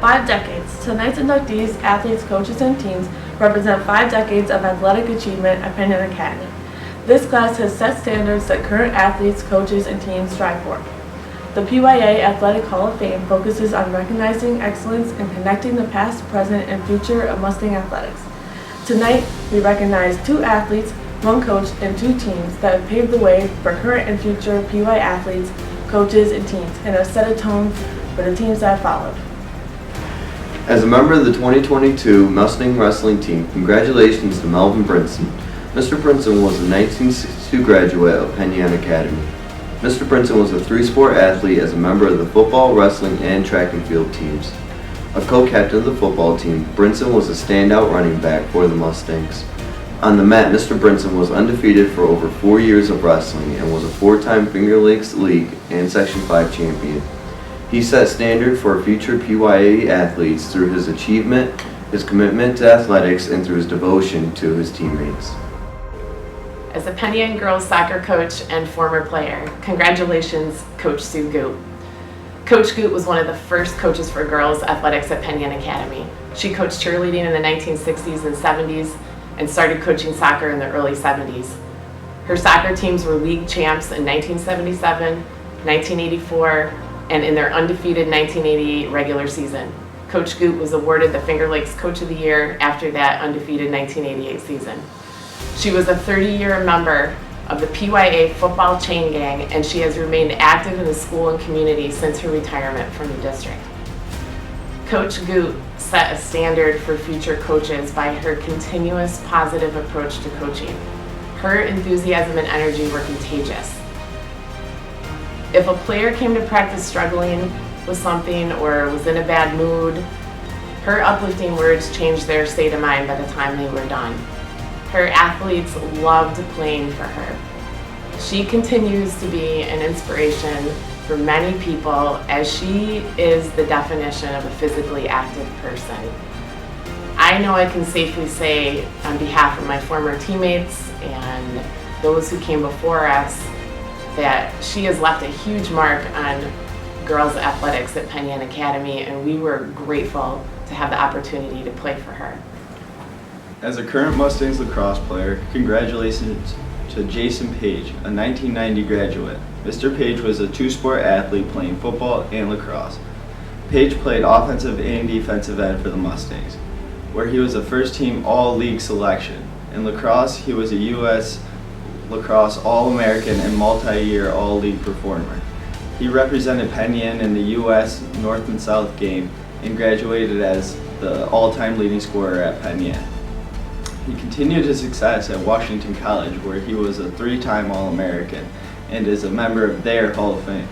5 decades. Tonight's inductees, athletes, coaches, and teams represent 5 decades of athletic achievement at Penn Academy. This class has set standards that current athletes, coaches, and teams strive for. The PYA Athletic Hall of Fame focuses on recognizing excellence and connecting the past, present, and future of Mustang athletics. Tonight, we recognize 2 athletes, 1 coach, and 2 teams that have paved the way for current and future PY athletes, coaches, and teams, and have set a tone for the teams that have followed. As a member of the 2022 Mustang Wrestling Team, congratulations to Melvin Brinson. Mr. Brinson was a 1962 graduate of Penn Academy. Mr. Brinson was a 3-sport athlete as a member of the football, wrestling, and track and field teams. A co-captain of the football team, Brinson was a standout running back for the Mustangs. On the mat, Mr. Brinson was undefeated for over 4 years of wrestling and was a 4-time Finger Lakes League and Section 5 champion. He set standard for future PYA athletes through his achievement, his commitment to athletics, and through his devotion to his teammates. As a Penn Yan girls soccer coach and former player, congratulations, Coach Sue Gute. Coach Gute was one of the first coaches for girls athletics at Penn Yan Academy. She coached cheerleading in the 1960s and 70s and started coaching soccer in the early 70s. Her soccer teams were league champs in 1977, 1984, and in their undefeated 1988 regular season. Coach Gute was awarded the Finger Lakes Coach of the Year after that undefeated 1988 season. She was a 30-year member of the PYA football chain gang, and she has remained active in the school and community since her retirement from the district. Coach Gute set a standard for future coaches by her continuous positive approach to coaching. Her enthusiasm and energy were contagious. If a player came to practice struggling with something or was in a bad mood, her uplifting words changed their state of mind by the time they were done. Her athletes loved playing for her. She continues to be an inspiration for many people as she is the definition of a physically active person. I know I can safely say on behalf of my former teammates and those who came before us that she has left a huge mark on girls athletics at Penn Yan Academy, and we were grateful to have the opportunity to play for her. As a current Mustangs lacrosse player, congratulations to Jason Paige, a 1990 graduate. Mr. Paige was a 2-sport athlete playing football and lacrosse. Paige played offensive and defensive end for the Mustangs, where he was a first-team All-League selection. In lacrosse, he was a U.S. Lacrosse All-American and multi-year All-League performer. He represented Penn Yan in the U.S. North and South game and graduated as the all-time leading scorer at Penn Yan. He continued his success at Washington College, where he was a 3-time All-American and is a member of their Hall of Fame.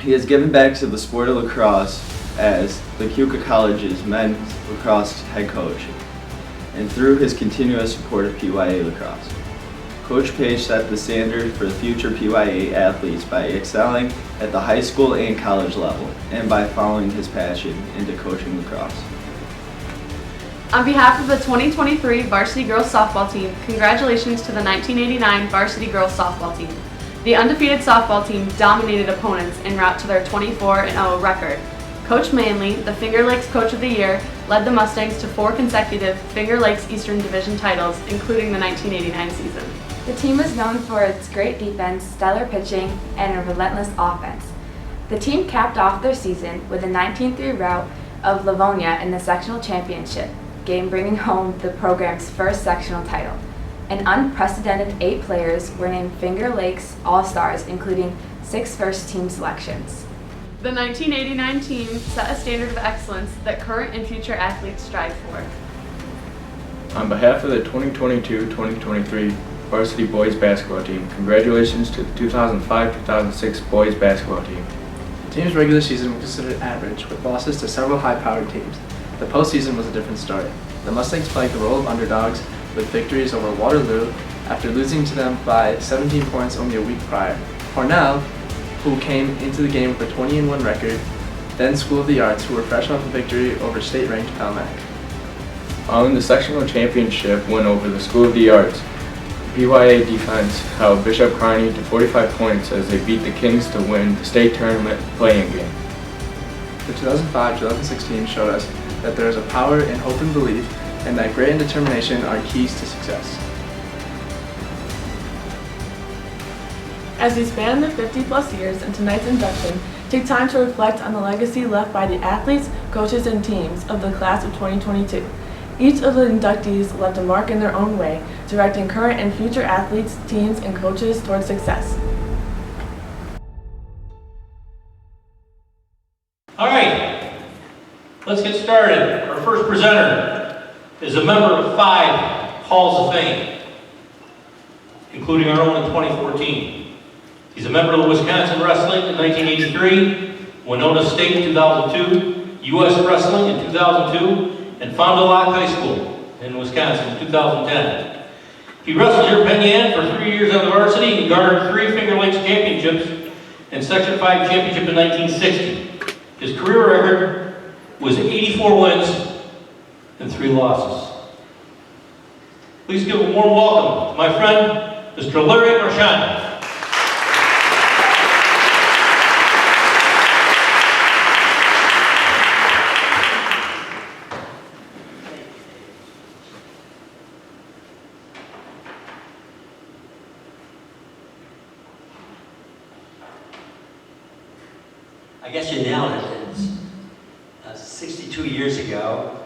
He has given back to the sport of lacrosse as the Gute College's men's lacrosse head coach and through his continuous support of PYA lacrosse. Coach Paige set the standard for future PYA athletes by excelling at the high school and college level and by following his passion into coaching lacrosse. On behalf of the 2023 varsity girls softball team, congratulations to the 1989 varsity girls softball team. The undefeated softball team dominated opponents en route to their 24-0 record. Coach Manley, the Finger Lakes Coach of the Year, led the Mustangs to 4 consecutive Finger Lakes Eastern Division titles, including the 1989 season. The team was known for its great defense, stellar pitching, and a relentless offense. The team capped off their season with a 19-3 rout of Livonia in the sectional championship game, bringing home the program's first sectional title. An unprecedented 8 players were named Finger Lakes All-Stars, including 6 first-team selections. The 1989 team set a standard of excellence that current and future athletes strive for. On behalf of the 2022-2023 varsity boys basketball team, congratulations to the 2005-2006 boys basketball team. The team's regular season was considered average, with losses to several high-powered teams. The postseason was a different story. The Mustangs played the role of underdogs with victories over Waterloo after losing to them by 17 points only a week prior. Cornell, who came into the game with a 20-1 record, then School of the Arts, who were fresh off a victory over state-ranked Palmac. Following the sectional championship win over the School of the Arts, the PYA defense held Bishop Kearney to 45 points as they beat the Kings to win the state tournament play-in game. The 2005-2006 team showed us that there is a power in hope and belief, and that grit and determination are keys to success. As we span the 50-plus years in tonight's induction, take time to reflect on the legacy left by the athletes, coaches, and teams of the class of 2022. Each of the inductees left a mark in their own way, directing current and future athletes, teams, and coaches towards success. All right, let's get started. Our first presenter is a member of 5 Halls of Fame, including our own in 2014. He's a member of the Wisconsin Wrestling in 1983, Winona State in 2002, U.S. Wrestling in 2002, and Fond du Lac High School in Wisconsin in 2010. He wrestled here at Penn Yan for 3 years on the varsity and garnered 3 Finger Lakes championships and Section 5 championship in 1960. His career record was 84 wins and 3 losses. Please give a warm welcome to my friend, Mr. Larry Marchand. I guess you nailed it. It's 62 years ago,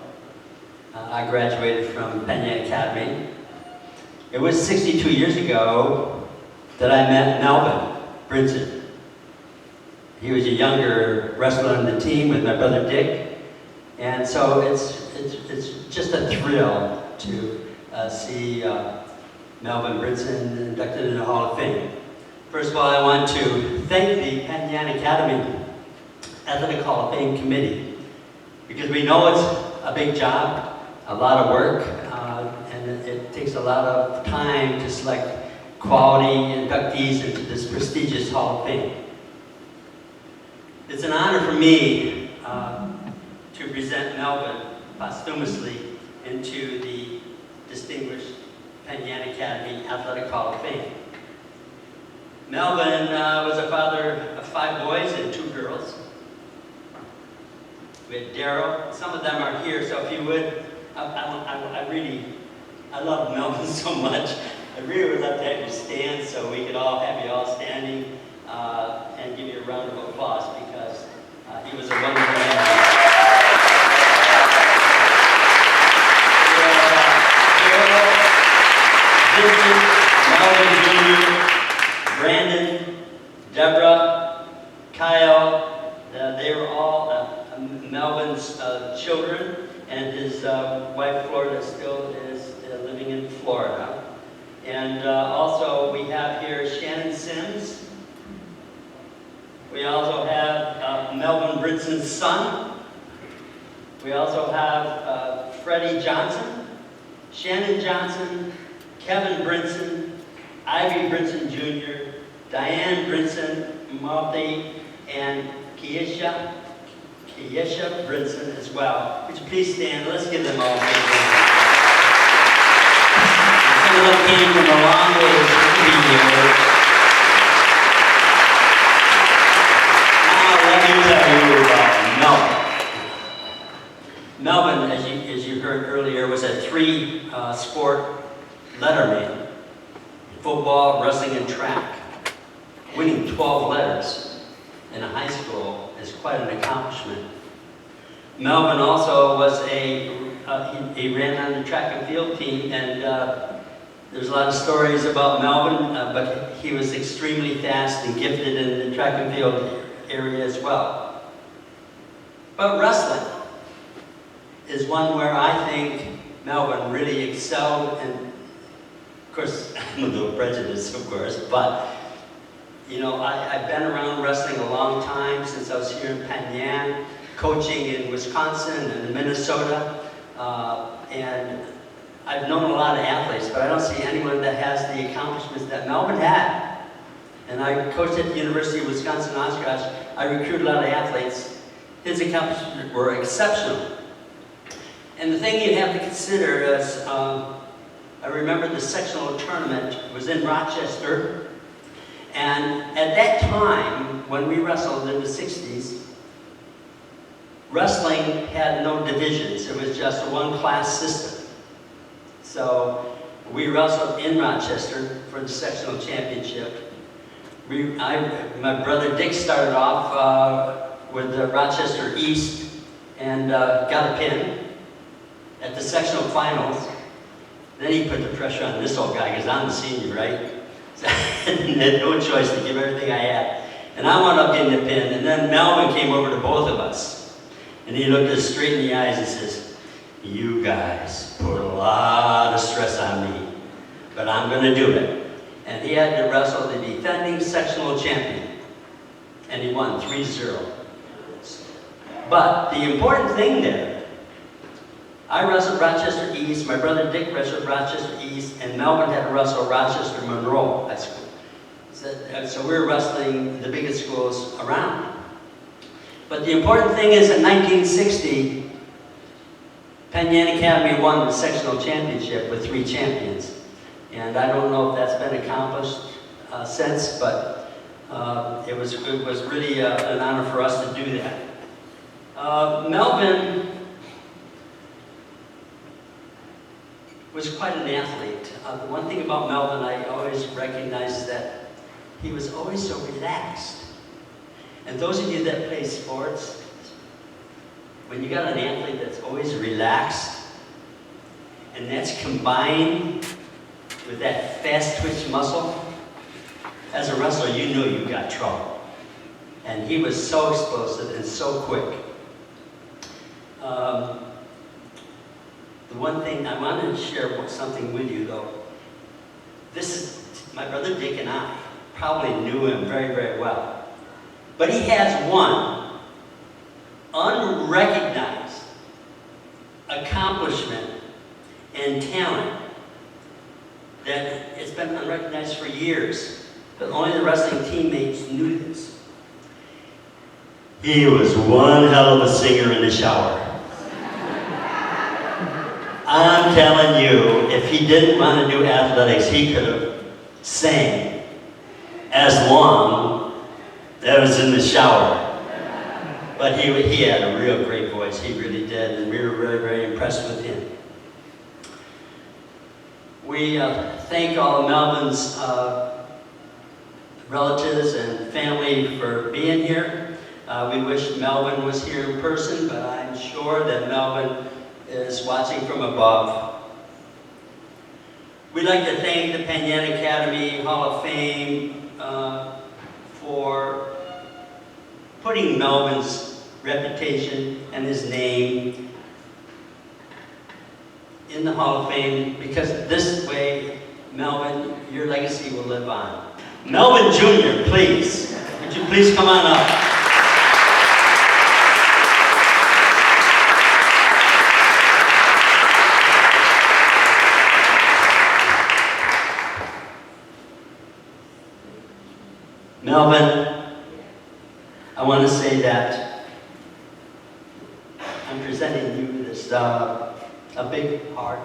I graduated from Penn Yan Academy. It was 62 years ago that I met Melvin Brinson. He was a younger wrestler on the team with my brother Dick, and so it's just a thrill to see Melvin Brinson inducted in the Hall of Fame. First of all, I want to thank the Penn Yan Academy Athletic Hall of Fame Committee, because we know it's a big job, a lot of work, and it takes a lot of time to select quality inductees into this prestigious Hall of Fame. It's an honor for me to present Melvin posthumously into the distinguished Penn Yan Academy Athletic Hall of Fame. Melvin was a father of 5 boys and 2 girls. We had Daryl. Some of them are here, so if you would, I love Melvin so much. I really would love to have you stand so we could all have you all standing and give you a round of applause, because he was a wonderful man. Melvin Jr., Brandon, Deborah, Kyle, they were all Melvin's children, and his wife Florida still is living in Florida. And also we have here Shannon Sims. We also have Melvin Brinson's son. We also have Freddie Johnson, Shannon Johnson, Kevin Brinson, Ivy Brinson Jr., Diane Brinson, Marty, and Keisha Brinson as well. Would you please stand? Let's give them all a big hand. Some of them came from a long ways to be here. Now let me tell you about Melvin. Melvin, as you heard earlier, was a 3-sport letterman: football, wrestling, and track. Winning 12 letters in a high school is quite an accomplishment. Melvin also was he ran on the track and field team, and there's a lot of stories about Melvin, but he was extremely fast and gifted in the track and field area as well. But wrestling is one where I think Melvin really excelled, and of course, I'm a little prejudiced, of course, but you know, I've been around wrestling a long time, since I was here in Penn Yan, coaching in Wisconsin and Minnesota, and I've known a lot of athletes, but I don't see anyone that has the accomplishments that Melvin had. And I coached at the University of Wisconsin-Oshkosh. I recruited a lot of athletes. His accomplishments were exceptional. And the thing you have to consider is, I remember the sectional tournament was in Rochester, and at that time, when we wrestled in the 60s, wrestling had no divisions. It was just a one-class system. So we wrestled in Rochester for the sectional championship. My brother Dick started off with the Rochester East and got a pin at the sectional finals. Then he put the pressure on this old guy because I'm the senior, right? So I had no choice to give everything I had. And I wound up getting the pin, and then Melvin came over to both of us. And he looked us straight in the eyes and says, "You guys put a lot of stress on me, but I'm gonna do it." And he had to wrestle the defending sectional champion. And he won 3-0. But the important thing there, I wrestled Rochester East, my brother Dick wrestled Rochester East, and Melvin had to wrestle Rochester Monroe High School. So we were wrestling the biggest schools around. But the important thing is in 1960, Penn Yan Academy won the sectional championship with 3 champions. And I don't know if that's been accomplished since, but it was really an honor for us to do that. Melvin was quite an athlete. The one thing about Melvin I always recognize is that he was always so relaxed. And those of you that play sports, when you got an athlete that's always relaxed, and that's combined with that fast twitch muscle, as a wrestler, you knew you got trouble. And he was so explosive and so quick. The one thing I wanted to share something with you, though. This is my brother Dick and I probably knew him very, very well. But he has one unrecognized accomplishment and talent that it's been unrecognized for years, but only the wrestling teammates knew this. He was one hell of a singer in the shower. I'm telling you, if he didn't want to do athletics, he could have sang as long as it was in the shower. But he had a real great voice, he really did, and we were very, very impressed with him. We thank all of Melvin's relatives and family for being here. We wish Melvin was here in person, but I'm sure that Melvin is watching from above. We'd like to thank the Penn Yan Academy Hall of Fame for putting Melvin's reputation and his name in the Hall of Fame, because this way, Melvin, your legacy will live on. Melvin Jr., please. Would you please come on up? Melvin, I want to say that I'm presenting you this a big heart,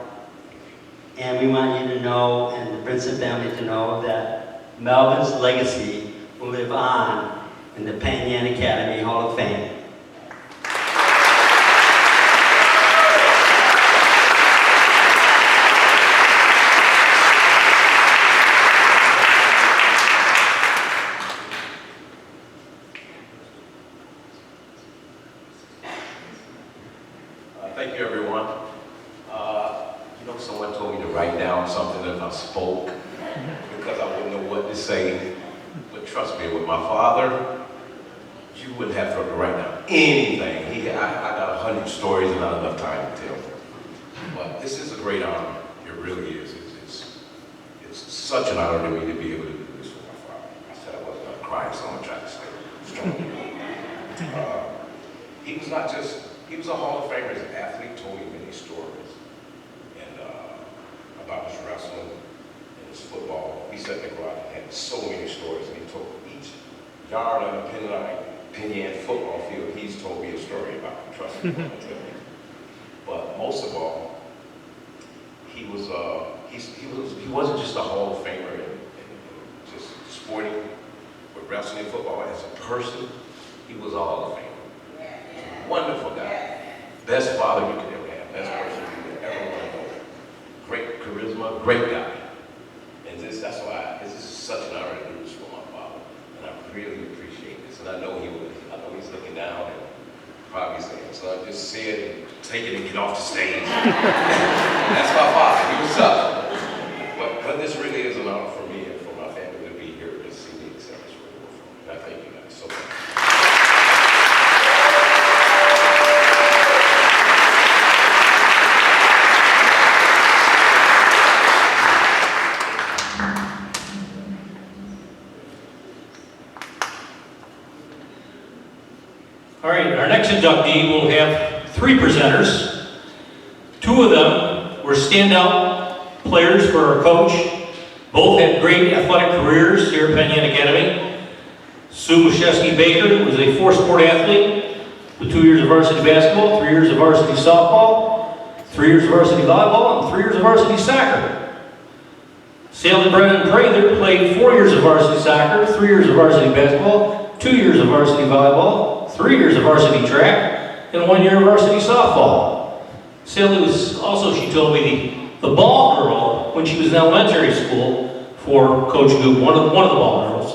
and we want you to know, and the Brinson family to know, that Melvin's legacy will live on in the Penn Yan Academy Hall of Fame. Thank you, everyone. Someone told me to write down something if I spoke, because I wouldn't know what to say. But trust me, with my father, you wouldn't have to write down anything. I got 100 stories and not enough time to tell. But this is a great honor. It really is. It's such an honor to me to be able to do this for my father. I said I wasn't going to cry, so I'm going to try to stay strong. He was a Hall of Famer. As an athlete, told me many stories. About his wrestling and his football. He said in the garage and had so many stories, and he told each yard on the Penn Yan football field, he's told me a story about. Trust me. But most of all, he wasn't just a Hall of Famer in just sporting, but wrestling and football. As a person, he was a Hall of Famer. Wonderful guy. Best father you could ever have. Best person you could ever want to know. Great charisma, great guy. And that's why this is such an honor to do this for my father. And I really appreciate this. And I know he's looking down and probably saying, son, just say it and take it and get off the stage. That's my father. He was tough. But this really is an honor for me and for my family to be here to see me accept this reward for me. And I thank you guys so much. All right, our next inductee will have 3 presenters. 2 of them were standout players for our coach. Both had great athletic careers here at Penn Yan Academy. Sue Mashevsky-Baker was a 4-sport athlete with 2 years of varsity basketball, 3 years of varsity softball, 3 years of varsity volleyball, and 3 years of varsity soccer. Sally Brennan Prather played 4 years of varsity soccer, 3 years of varsity basketball, 2 years of varsity volleyball, 3 years of varsity track, and 1 year of varsity softball. Sally was also, she told me, the ball girl when she was in elementary school for Coach Gute, one of the ball girls.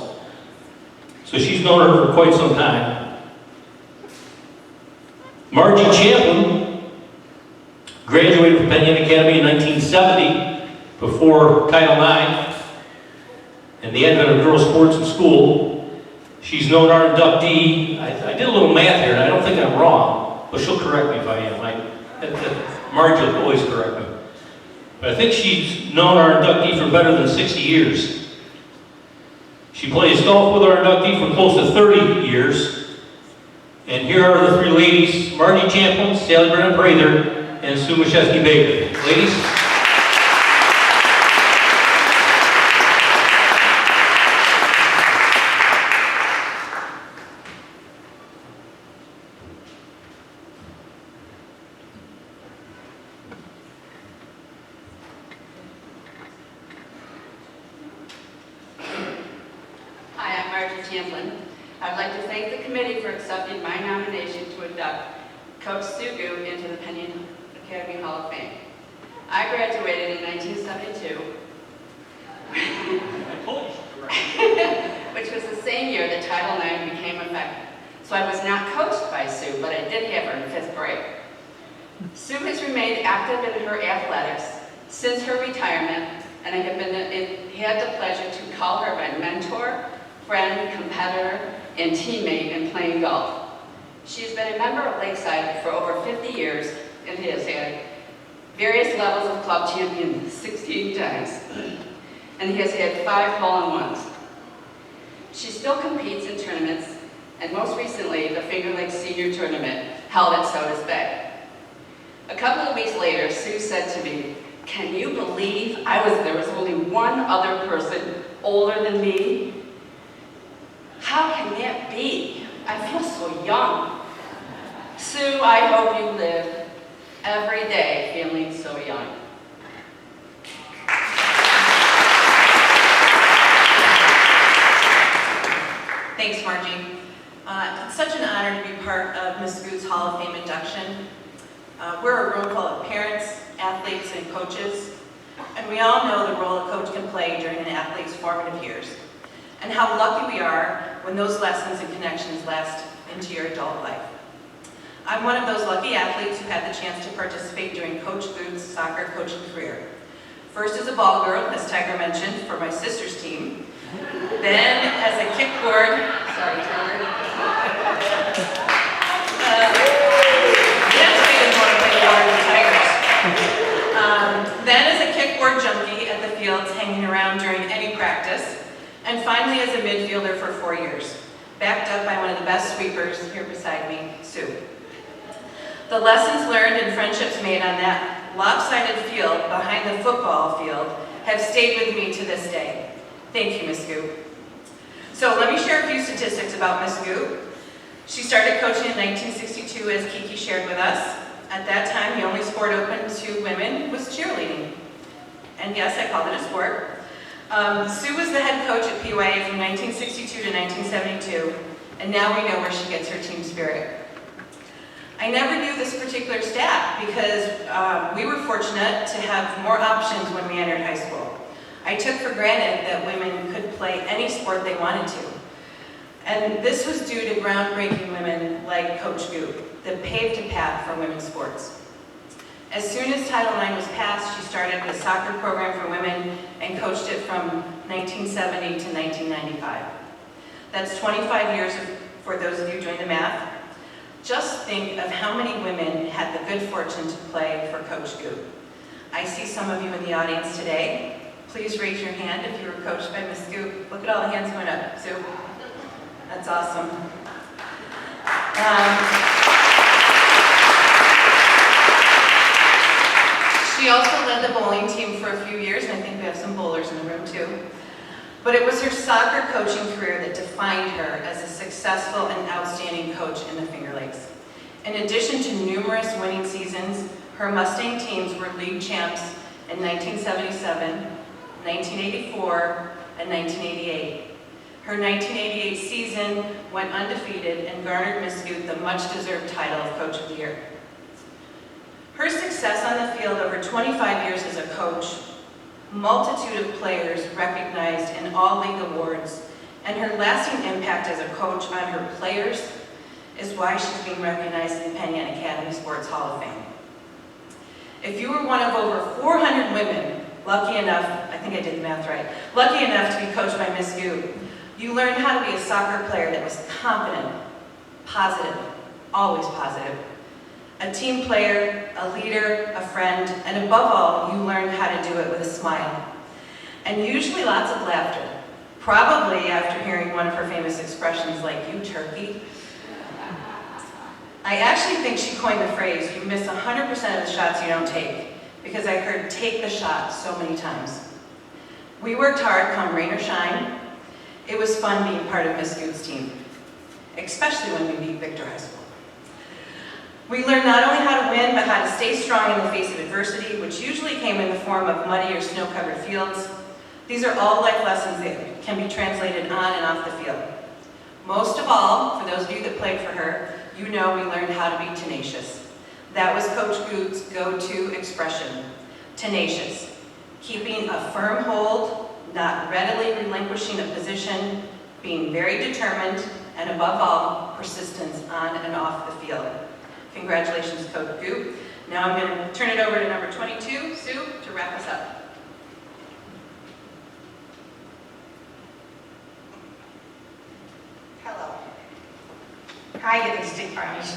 So she's known her for quite some time. Margie Champlin graduated from Penn Yan Academy in 1970 before Title IX and the advent of girls' sports in school. She's known our inductee. I did a little math here, and I don't think I'm wrong, but she'll correct me if I am. Margie will always correct me. But I think she's known our inductee for better than 60 years. She plays golf with our inductee for close to 30 years. And here are the 3 ladies, Margie Champlin, Sally Brennan Prather, and Sue Mashevsky-Baker. Ladies. I'd like to thank the committee for accepting my nomination to induct Coach Sue Gute into the Penn Yan Academy Hall of Fame. I graduated in 1972, which was the same year that Title IX became effective. So I was not coached by Sue, but I did have her in 5th grade. Sue has remained active in her athletics since her retirement, and I have had the pleasure to call her my mentor, friend, competitor, and teammate in playing golf. She has been a member of Lakeside for over 50 years and has had various levels of club champion 16 times, and has had 5 hole-in-ones. She still competes in tournaments, and most recently, the Finger Lakes Senior Tournament held at Sodas Bay. A couple of weeks later, Sue said to me, "Can you believe there was only one other person older than me? How can that be? I feel so young." Sue, I hope you live every day feeling so young. Thanks, Margie. It's such an honor to be part of Ms. Gute's Hall of Fame induction. We're a room full of parents, athletes, and coaches, and we all know the role a coach can play during an athlete's formative years, and how lucky we are when those lessons and connections last into your adult life. I'm one of those lucky athletes who had the chance to participate during Coach Gute's soccer coaching career. First as a ball girl, as Tiger mentioned, for my sister's team. Then as a kickboard, sorry Tiger. Then as a kickboard junkie at the fields hanging around during any practice, and finally as a midfielder for 4 years, backed up by one of the best sweepers here beside me, Sue. The lessons learned and friendships made on that lopsided field behind the football field have stayed with me to this day. Thank you, Ms. Gute. So let me share a few statistics about Ms. Gute. She started coaching in 1962, as Kiki shared with us. At that time, the only sport open to women was cheerleading. And yes, I called it a sport. Sue was the head coach at PYA from 1962 to 1972, and now we know where she gets her team spirit. I never knew this particular stat because we were fortunate to have more options when we entered high school. I took for granted that women could play any sport they wanted to. And this was due to groundbreaking women like Coach Gute that paved a path for women's sports. As soon as Title IX was passed, she started a soccer program for women and coached it from 1970 to 1995. That's 25 years for those of you doing the math. Just think of how many women had the good fortune to play for Coach Gute. I see some of you in the audience today. Please raise your hand if you were coached by Miss Gute. Look at all the hands going up, Sue. That's awesome. She also led the bowling team for a few years, and I think we have some bowlers in the room too. But it was her soccer coaching career that defined her as a successful and outstanding coach in the Finger Lakes. In addition to numerous winning seasons, her Mustang teams were league champs in 1977, 1984, and 1988. Her 1988 season went undefeated and garnered Miss Gute the much-deserved title of Coach of the Year. Her success on the field over 25 years as a coach, multitude of players recognized in all league awards, and her lasting impact as a coach on her players is why she's being recognized in the Penn Yan Academy Sports Hall of Fame. If you were one of over 400 women lucky enough, I think I did the math right, lucky enough to be coached by Miss Gute, you learned how to be a soccer player that was confident, positive, always positive, a team player, a leader, a friend, and above all, you learned how to do it with a smile. And usually lots of laughter, probably after hearing one of her famous expressions like, "You turkey." I actually think she coined the phrase, "You miss 100% of the shots you don't take," because I heard "take the shot" so many times. We worked hard come rain or shine. It was fun being part of Miss Gute's team, especially when we beat Victor High School. We learned not only how to win, but how to stay strong in the face of adversity, which usually came in the form of muddy or snow-covered fields. These are all life lessons that can be translated on and off the field. Most of all, for those of you that played for her, you know we learned how to be tenacious. That was Coach Gute's go-to expression, tenacious. Keeping a firm hold, not readily relinquishing a position, being very determined, and above all, persistence on and off the field. Congratulations, Coach Gute. Now I'm going to turn it over to number 22, Sue, to wrap us up. Hello. Hi, get the stick varnish.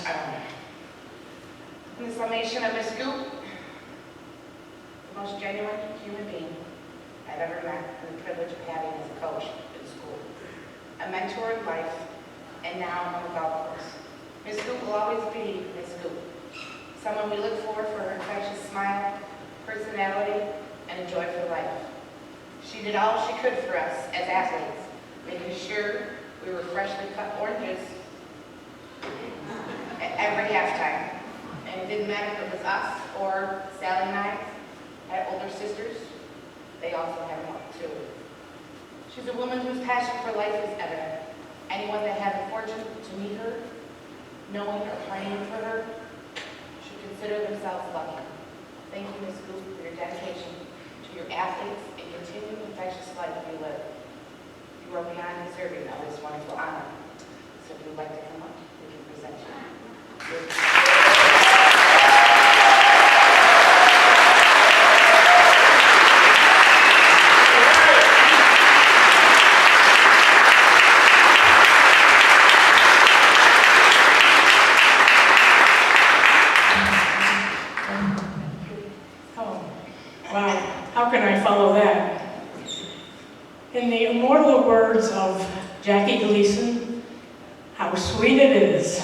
In the summation of Miss Gute, the most genuine human being I've ever met, and the privilege of having as a coach at the school. A mentor in life, and now on the golf course. Miss Gute will always be Miss Gute. Someone we look for her infectious smile, personality, and a joy for life. She did all she could for us as athletes, making sure we were freshly cut oranges at every halftime. And it didn't matter if it was us or Sally and I had older sisters, they also had one too. She's a woman whose passion for life is evident. Anyone that had the fortune to meet her, knowing or praying for her, should consider themselves lucky. Thank you, Ms. Gute, for your dedication to your athletes and continued infectious life you live. You are beyond deserving of this wonderful honor. So if you'd like to come up, we can present you. How can I follow that? In the immortal words of Jackie Gleason, how sweet it is.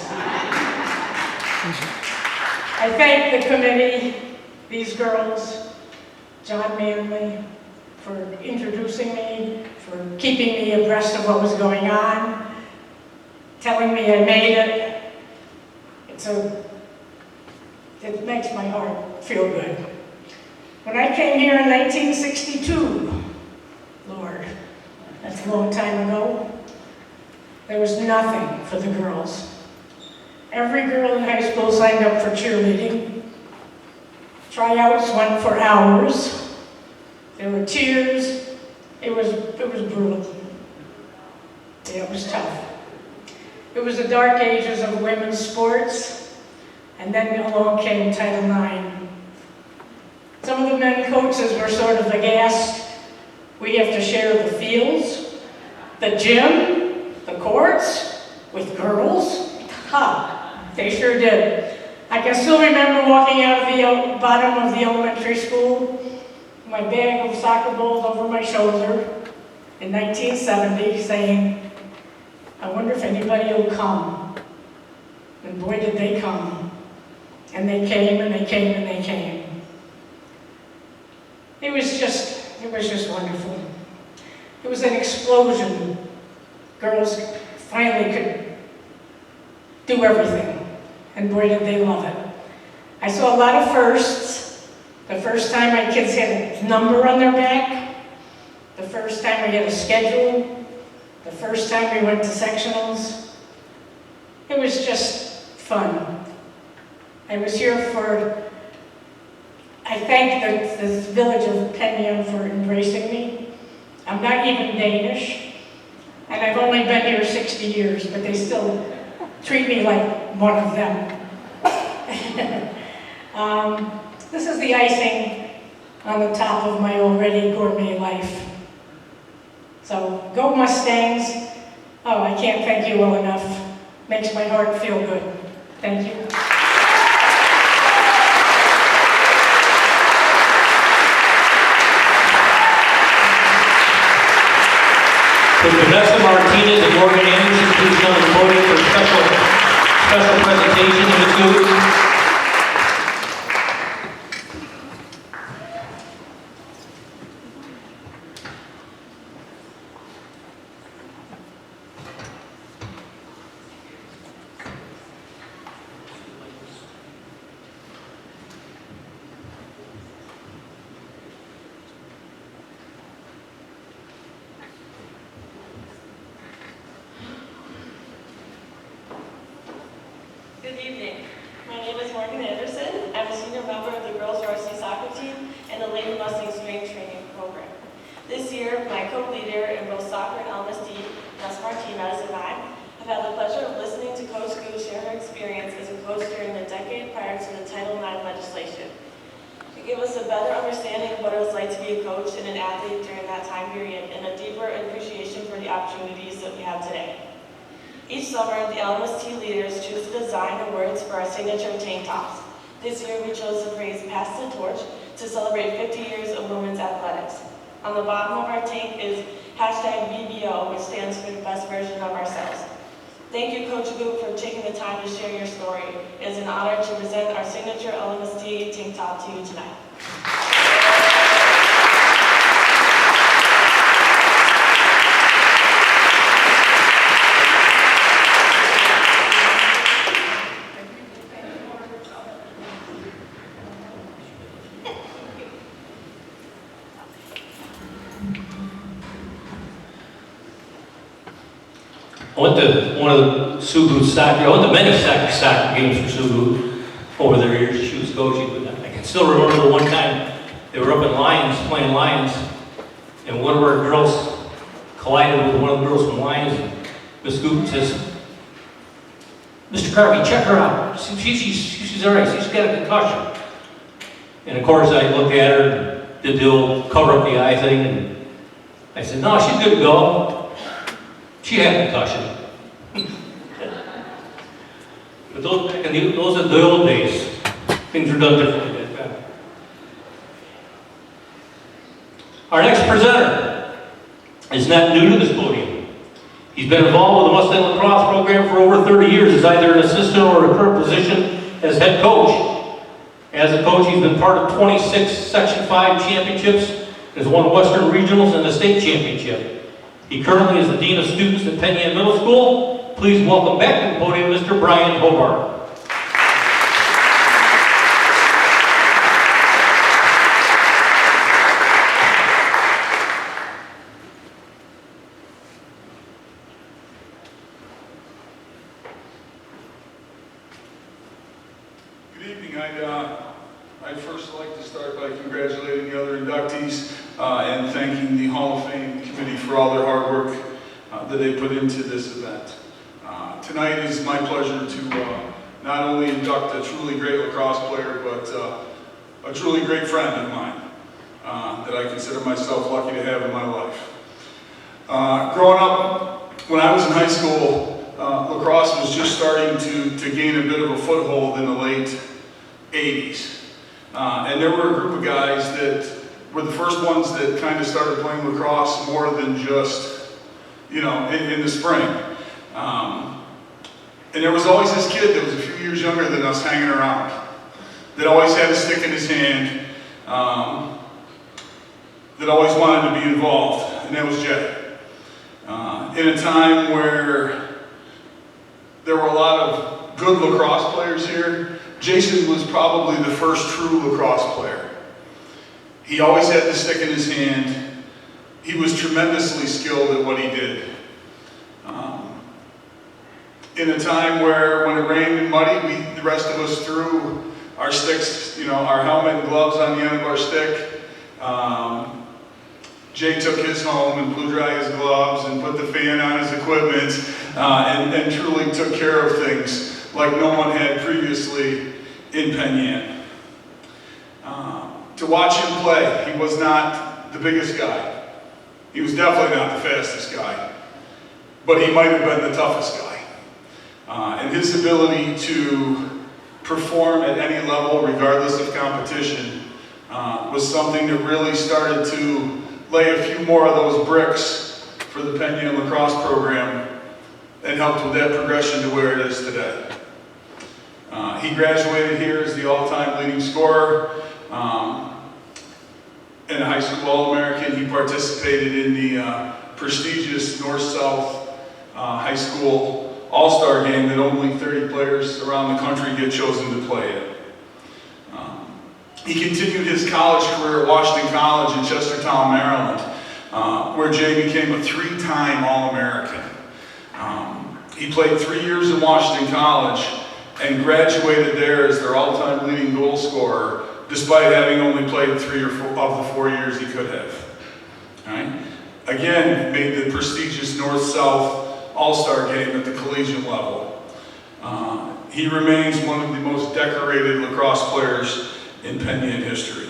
I thank the committee, these girls, John Manley, for introducing me, for keeping me abreast of what was going on, telling me I made it. It makes my heart feel good. When I came here in 1962, Lord, that's a long time ago, there was nothing for the girls. Every girl in high school signed up for cheerleading. Tryouts went for hours. There were tears. It was brutal. Yeah, it was tough. It was the dark ages of women's sports, and then along came Title IX. Some of the men coaches were sort of aghast. We have to share the fields, the gym, the courts with girls. Ha, they sure did. I can still remember walking out of the bottom of the elementary school, my bag of soccer balls over my shoulder in 1970, saying, I wonder if anybody will come. And boy, did they come. And they came, and they came, and they came. It was just wonderful. It was an explosion. Girls finally could do everything. And boy, did they love it. I saw a lot of firsts. The first time my kids had a number on their back. The first time we had a schedule. The first time we went to sectionals. It was just fun. I was here I thank this village of Penyan for embracing me. I'm not even Danish, and I've only been here 60 years, but they still treat me like one of them. This is the icing on the top of my already gourmet life. So, go Mustangs. Oh, I can't thank you all enough. Makes my heart feel good. Thank you. Would Vanessa Martinez and Morgan Anderson please come to the podium for a special presentation of the Gute? Good evening. My name is Morgan Anderson. I'm a senior member of the girls varsity soccer team and the Lady Mustang strength training program. This year, my co-leader in both soccer and LMSD, Vanessa Martinez, and I have had the pleasure of listening to Coach Gute share her experience as a coach during the decade prior to the Title IX legislation. To give us a better understanding of what it was like to be a coach and an athlete during that time period and a deeper appreciation for the opportunities that we have today. Each summer, the LMST leaders choose to design the words for our signature tank tops. This year, we chose the phrase "Pass the Torch" to celebrate 50 years of women's athletics. On the bottom of our tank is #BBO, which stands for the best version of ourselves. Thank you, Coach Gute, for taking the time to share your story. It is an honor to present our signature LMST tank top to you tonight. I went to one of the Sue Gute soccer, I went to many soccer games for Sue Gute over the years she was coaching, but I can still remember the one time they were up in Lions, playing Lions, and one of our girls collided with one of the girls from Lions, and Miss Gute says, "Mr. Carvey, check her out. She's all right, she's got a concussion." And of course I looked at her and did the old cover up the eye thing, and I said, "No, she's good to go. She had a concussion." But those are the old days. Things were done differently at that time. Our next presenter is not new to this podium. He's been involved with the Mustang lacrosse program for over 30 years as either an assistant or a current position as head coach. As a coach, he's been part of 26 Section 5 championships and has won Western Regionals and the state championship. He currently is the Dean of Students at Penyan Middle School. Please welcome back to the podium Mr. Brian Hobart. I'd first like to start by congratulating the other inductees and thanking the Hall of Fame committee for all their hard work that they put into this event. Tonight is my pleasure to not only induct a truly great lacrosse player, but a truly great friend of mine that I consider myself lucky to have in my life. Growing up, when I was in high school, lacrosse was just starting to gain a bit of a foothold in the late 80s. And there were a group of guys that were the first ones that kind of started playing lacrosse more than just, you know, in the spring. And there was always this kid that was a few years younger than us hanging around, that always had a stick in his hand, that always wanted to be involved, and that was Jay. In a time where there were a lot of good lacrosse players here, Jason was probably the first true lacrosse player. He always had the stick in his hand. He was tremendously skilled at what he did. In a time where, when it rained and muddy, the rest of us threw our sticks, you know, our helmet and gloves on the end of our stick. Jay took his home and blew dry his gloves and put the fan on his equipment and truly took care of things like no one had previously in Penn Yan. To watch him play, he was not the biggest guy. He was definitely not the fastest guy, but he might have been the toughest guy. And his ability to perform at any level, regardless of competition, was something that really started to lay a few more of those bricks for the Penn Yan lacrosse program and helped with that progression to where it is today. He graduated here as the all-time leading scorer and a high school All-American. He participated in the prestigious North-South High School All-Star game that only 30 players around the country get chosen to play in. He continued his college career at Washington College in Chestertown, Maryland, where Jay became a 3-time All-American. He played 3 years in Washington College and graduated there as their all-time leading goal scorer, despite having only played 3 of the 4 years he could have. All right? Again, made the prestigious North-South All-Star game at the collegiate level. He remains one of the most decorated lacrosse players in Penn Yan history.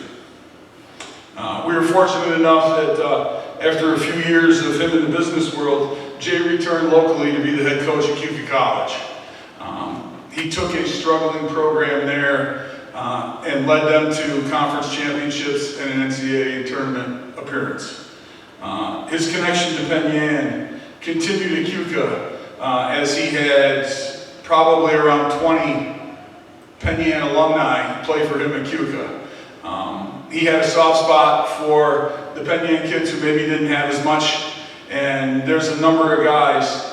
We were fortunate enough that after a few years of him in the business world, Jay returned locally to be the head coach at Gute College. He took a struggling program there and led them to conference championships and an NCAA tournament appearance. His connection to Penn Yan continued at Gute as he had probably around 20 Penn Yan alumni play for him at Gute. He had a soft spot for the Penn Yan kids who maybe didn't have as much, and there's a number of guys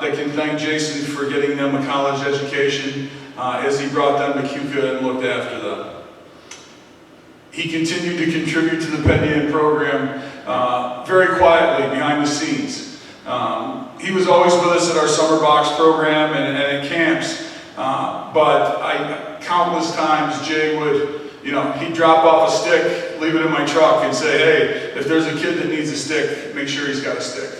that can thank Jason for getting them a college education as he brought them to Gute and looked after them. He continued to contribute to the Penn Yan program very quietly behind the scenes. He was always with us at our summer box program and at camps. But countless times Jay would, you know, he'd drop off a stick, leave it in my truck and say, hey, if there's a kid that needs a stick, make sure he's got a stick.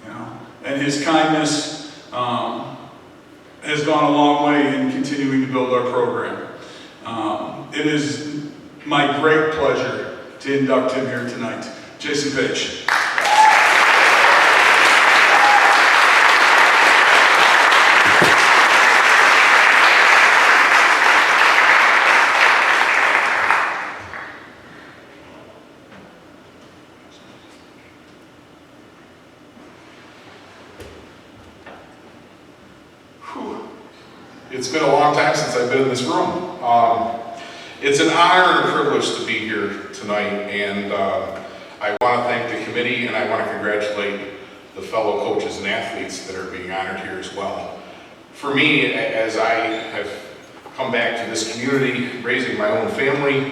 You know? And his kindness has gone a long way in continuing to build our program. It is my great pleasure to induct him here tonight. Jason Paige. It's been a long time since I've been in this room. It's an honor and a privilege to be here tonight, and I want to thank the committee and I want to congratulate the fellow coaches and athletes that are being honored here as well. For me, as I have come back to this community, raising my own family,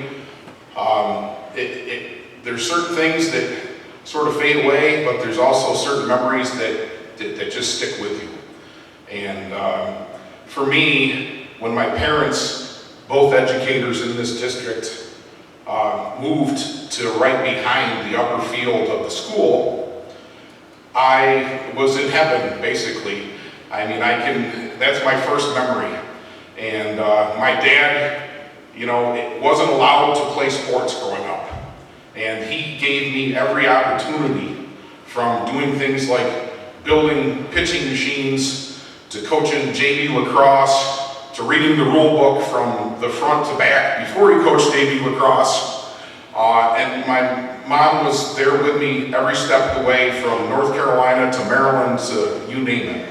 there's certain things that sort of fade away, but there's also certain memories that just stick with you. And for me, when my parents both educators in this district, moved to right behind the upper field of the school, I was in heaven, basically. I mean, that's my first memory. And my dad, wasn't allowed to play sports growing up. And he gave me every opportunity, from doing things like building pitching machines, to coaching JV lacrosse, to reading the rule book from the front to back before he coached JV lacrosse. And my mom was there with me every step of the way, from North Carolina to Maryland to you name it.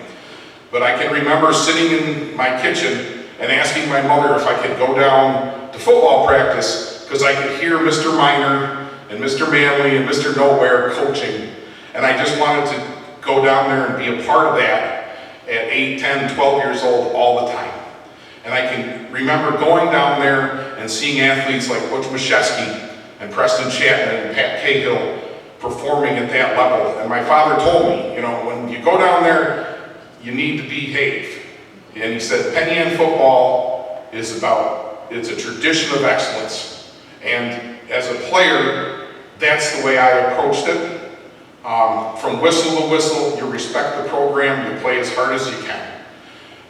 But I can remember sitting in my kitchen and asking my mother if I could go down to football practice, because I could hear Mr. Miner and Mr. Manley and Mr. Nowhere coaching. And I just wanted to go down there and be a part of that at 8, 10, 12 years old all the time. And I can remember going down there and seeing athletes like Butch Mashesky and Preston Chapman and Pat Cahill performing at that level. And my father told me, when you go down there, you need to behave. And he said, Penn Yan football it's a tradition of excellence. And as a player, that's the way I approached it. From whistle to whistle, you respect the program, you play as hard as you can.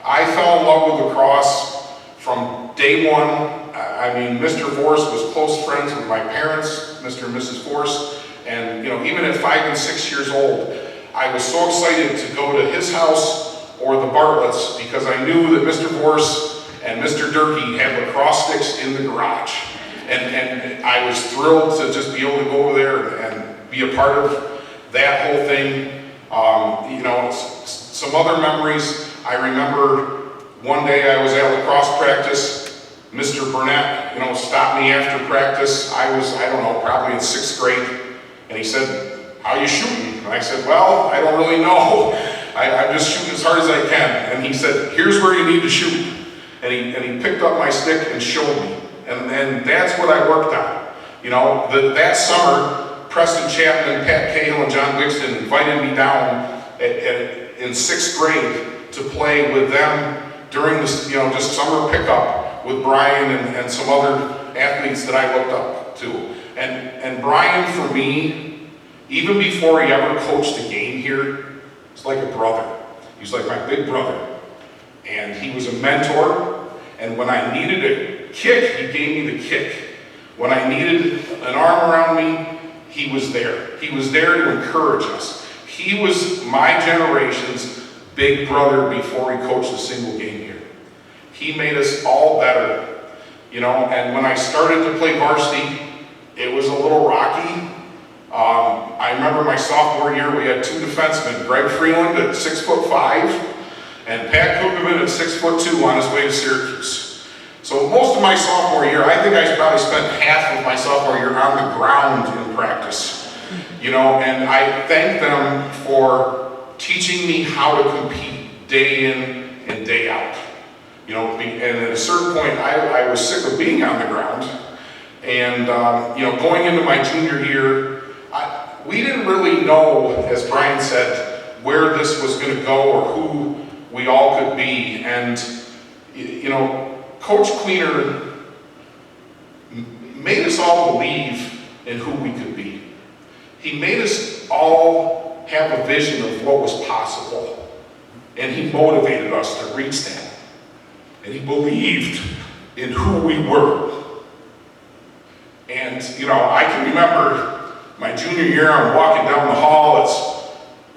I fell in love with lacrosse from day one. I mean, Mr. Vorse was close friends with my parents, Mr. and Mrs. Vorse, and even at 5 and 6 years old, I was so excited to go to his house or the Bartlett's, because I knew that Mr. Vorse and Mr. Durkee had lacrosse sticks in the garage. And I was thrilled to just be able to go over there and be a part of that whole thing. Some other memories, I remember one day I was at lacrosse practice. Mr. Burnett, stopped me after practice. I was, probably in 6th grade. And he said, "How you shooting?" And I said, "Well, I don't really know. I'm just shooting as hard as I can." And he said, "Here's where you need to shoot." And he picked up my stick and showed me. And that's what I worked on. That summer, Preston Chapman, Pat Cahill, and John Wixton invited me down in 6th grade to play with them during this, just summer pickup with Brian and some other athletes that I looked up to. And Brian, for me, even before he ever coached a game here, was like a brother. He was like my big brother. And he was a mentor. And when I needed a kick, he gave me the kick. When I needed an arm around me, he was there. He was there to encourage us. He was my generation's big brother before he coached a single game here. He made us all better, and when I started to play varsity, it was a little rocky. I remember my sophomore year, we had 2 defensemen, Greg Freeland at 6'5", and Pat Kukovic at 6'2" on his way to Syracuse. So most of my sophomore year, I think I probably spent half of my sophomore year on the ground in practice, and I thank them for teaching me how to compete day in and day out. And at a certain point, I was sick of being on the ground. And, going into my junior year, we didn't really know, as Brian said, where this was going to go or who we all could be. And, Coach Cleaner made us all believe in who we could be. He made us all have a vision of what was possible. And he motivated us to reach that. And he believed in who we were. And, I can remember my junior year, I'm walking down the hall, it's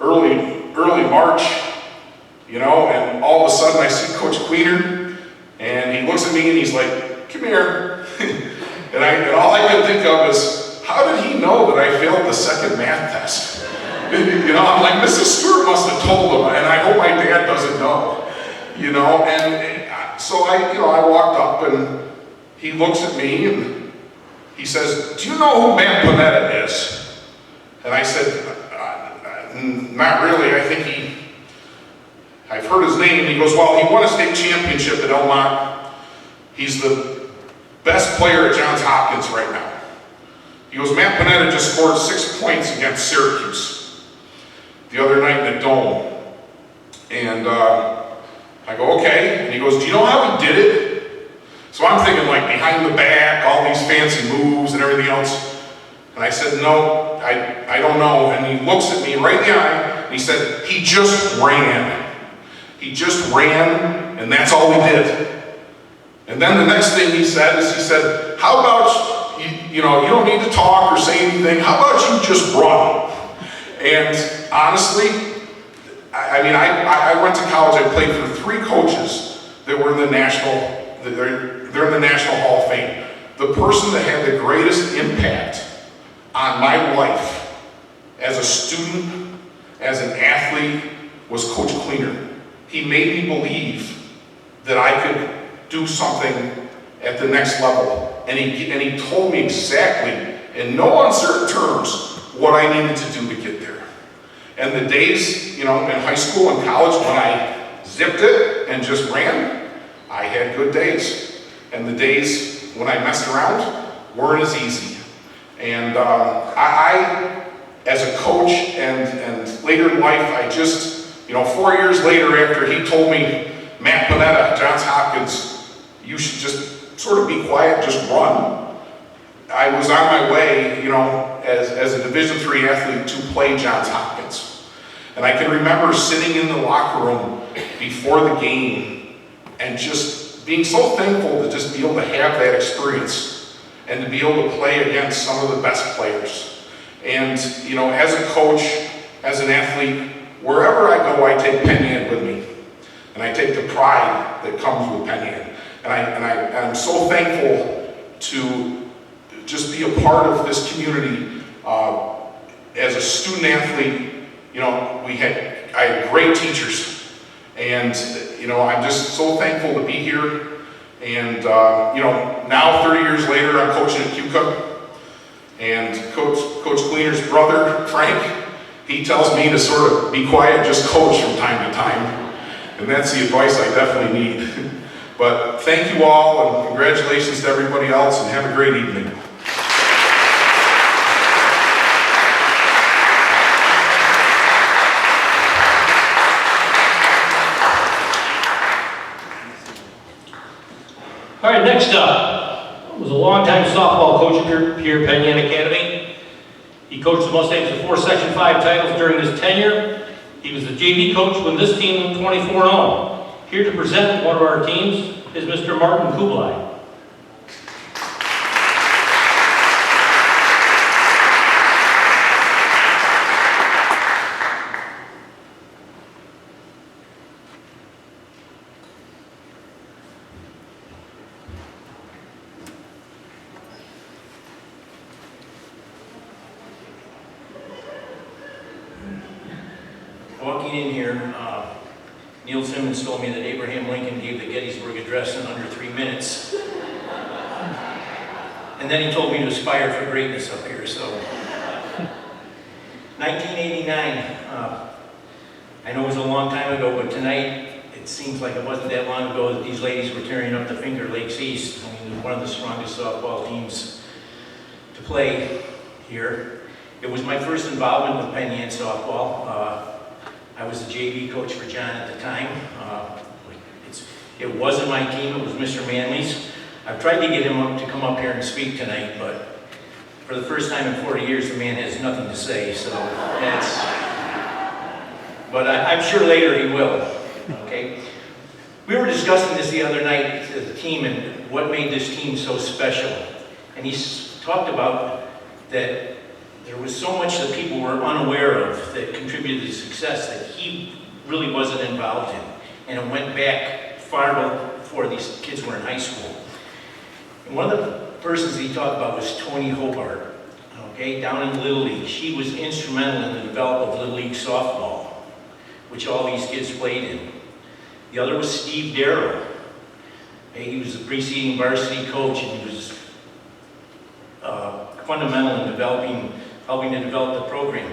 early March, and all of a sudden I see Coach Queener, and he looks at me and he's like, "Come here." and all I could think of is, how did he know that I failed the second math test? I'm like, Mrs. Stewart must have told him, and I hope my dad doesn't know. And so I walked up and he looks at me and he says, "Do you know who Matt Panetta is?" And I said, "Not really. I've heard his name." And he goes, "Well, he won a state championship at Elmont. He's the best player at Johns Hopkins right now." He goes, "Matt Panetta just scored 6 points against Syracuse the other night in the Dome." And I go, "Okay." And he goes, "Do you know how he did it?" So I'm thinking, behind the back, all these fancy moves and everything else. And I said, no, I don't know. And he looks at me right in the eye, and he said, he just ran. He just ran, and that's all he did. And then the next thing he said is, he said, how about, you don't need to talk or say anything, how about you just run? And honestly, I went to college, I played for 3 coaches that were in the national, they're in the National Hall of Fame. The person that had the greatest impact on my life as a student, as an athlete, was Coach Cleaner. He made me believe that I could do something at the next level. And he told me exactly, in no uncertain terms, what I needed to do to get there. And the days, in high school and college when I zipped it and just ran, I had good days. And the days when I messed around weren't as easy. And I, as a coach and later in life, I just, 4 years later after he told me, Matt Panetta, Johns Hopkins, you should just sort of be quiet, just run. I was on my way, as a Division III athlete to play Johns Hopkins. And I can remember sitting in the locker room before the game and just being so thankful to just be able to have that experience and to be able to play against some of the best players. And, as a coach, as an athlete, wherever I go, I take Penn Yan with me. And I take the pride that comes with Penn Yan. And I'm so thankful to just be a part of this community. As a student athlete, I had great teachers. And, I'm just so thankful to be here. And, now 30 years later, I'm coaching at Gute. And Coach Cleaner's brother, Frank, he tells me to sort of be quiet, just coach from time to time. And that's the advice I definitely need. But thank you all, and congratulations to everybody else, and have a great evening. All right, next up was a longtime softball coach here at Penn Yan Academy. He coached the Mustangs to 4 Section 5 titles during his tenure. He was the JV coach when this team went 24-0. Here to present one of our teams is Mr. Martin Kublai. Walking in here, Neil Simmons told me that Abraham Lincoln gave the Gettysburg Address in under 3 minutes. And then he told me to aspire for greatness up here, so. 1989, I know it was a long time ago, but tonight, it seems like it wasn't that long ago that these ladies were tearing up the Finger Lakes East. I mean, one of the strongest softball teams to play here. It was my first involvement with Penn Yan softball. I was the JV coach for John at the time. It wasn't my team, it was Mr. Manley's. I've tried to get him to come up here and speak tonight, but for the first time in 40 years, the man has nothing to say, so that's... But I'm sure later he will, okay? We were discussing this the other night as a team and what made this team so special. And he talked about that there was so much that people were unaware of that contributed to the success that he really wasn't involved in. And it went back far before these kids were in high school. And one of the persons he talked about was Tony Hobart, okay, down in Little League. She was instrumental in the development of Little League softball, which all these kids played in. The other was Steve Darrow. Okay, he was the preceding varsity coach, and he was fundamental in helping to develop the program.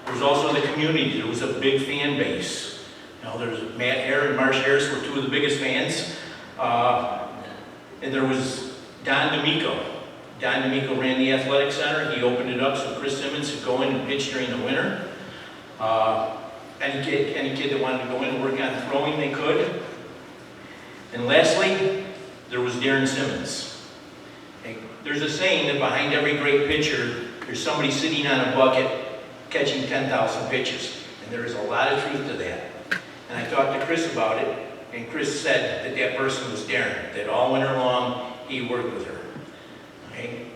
There was also the community. There was a big fan base. Now, there's Matt Hare and Marsh Harris were 2 of the biggest fans. And there was Don D'Amico. Don D'Amico ran the athletic center. He opened it up so Chris Simmons could go in and pitch during the winter. Any kid that wanted to go in and work on throwing, they could. And lastly, there was Darren Simmons. There's a saying that behind every great pitcher, there's somebody sitting on a bucket catching 10,000 pitches. And there is a lot of truth to that. And I talked to Chris about it, and Chris said that that person was Darren, that all winter long he worked with her. Okay?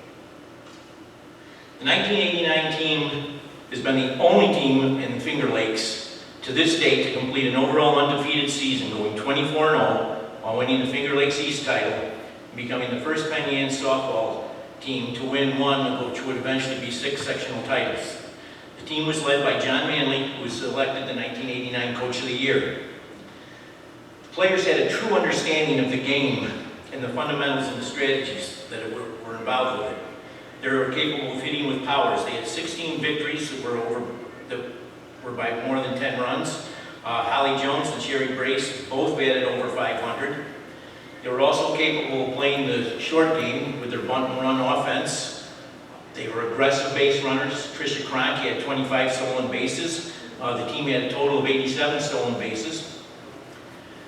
The 1989 team has been the only team in Finger Lakes to this date to complete an overall undefeated season, going 24-0 while winning the Finger Lakes East title and becoming the first Penn Yan softball team to win one, which would eventually be 6 sectional titles. The team was led by John Manley, who was elected the 1989 Coach of the Year. The players had a true understanding of the game and the fundamentals and the strategies that were involved with it. They were capable of hitting with powers. They had 16 victories that were by more than 10 runs. Holly Jones and Sherry Brace both batted over 500. They were also capable of playing the short game with their bunt and run offense. They were aggressive base runners. Tricia Cronk had 25 stolen bases. The team had a total of 87 stolen bases.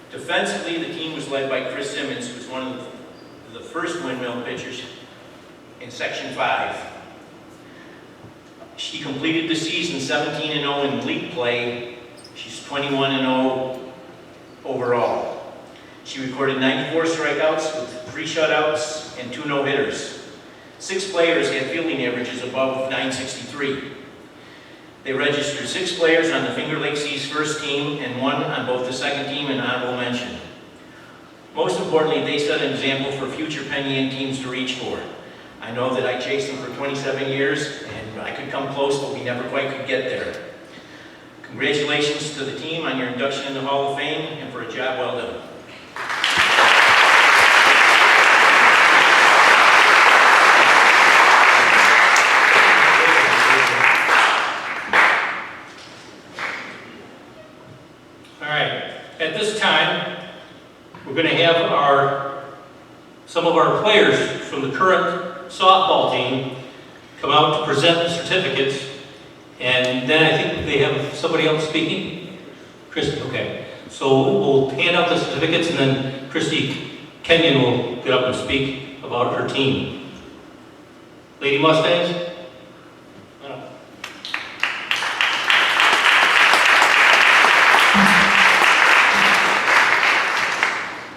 Defensively, the team was led by Chris Simmons, who was one of the first windmill pitchers in Section 5. She completed the season 17-0 in league play. She's 21-0 overall. She recorded 94 strikeouts with 3 shutouts and 2 no-hitters. 6 players had fielding averages above 963. They registered 6 players on the Finger Lakes East first team and 1 on both the second team and honorable mention. Most importantly, they set an example for future Penn Yan teams to reach for. I know that I chased them for 27 years, and I could come close, but we never quite could get there. Congratulations to the team on your induction in the Hall of Fame, and for a job well done. All right, at this time, we're going to have some of our players from the current softball team come out to present the certificates, and then I think they have somebody else speaking. Christy, okay. So we'll hand out the certificates, and then Christy Kenyon will get up and speak about her team. Lady Mustangs?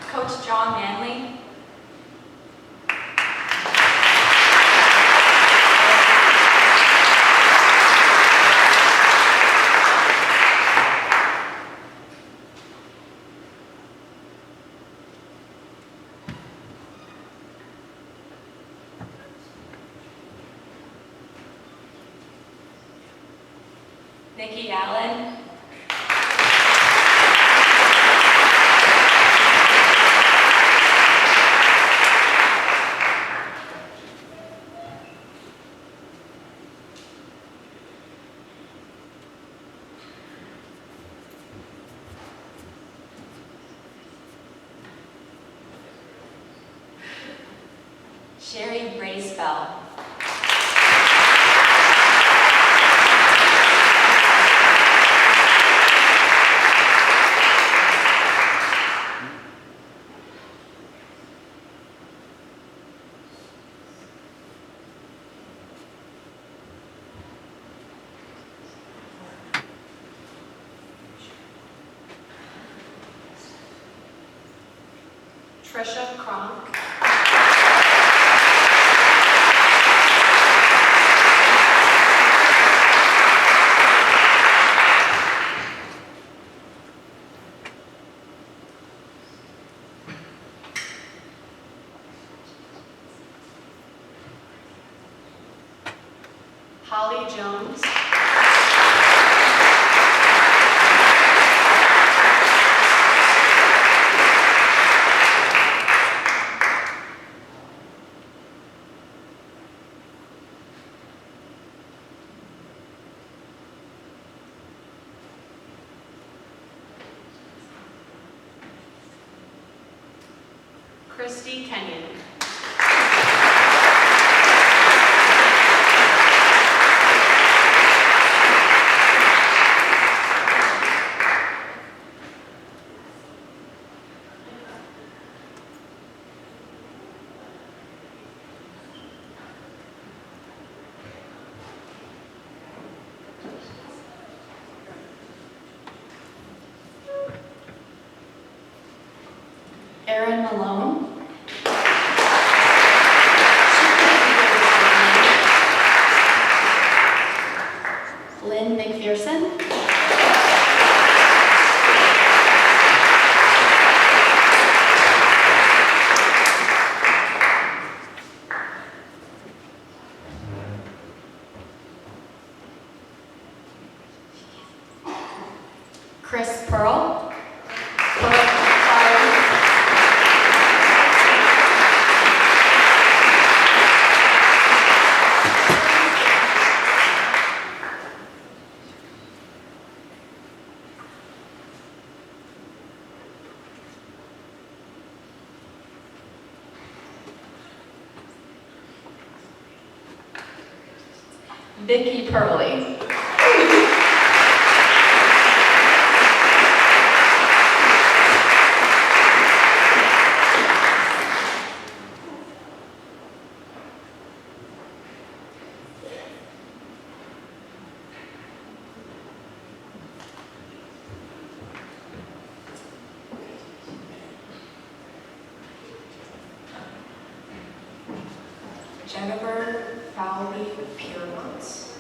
Coach John Manley. Nikki Allen. Sherry Bracebell. Trisha Cronk. Holly Jones. Christy Kenyon. Malone. Lynn McPherson. Chris Pearl. Vicky Purley. Jennifer Fowley Piermont.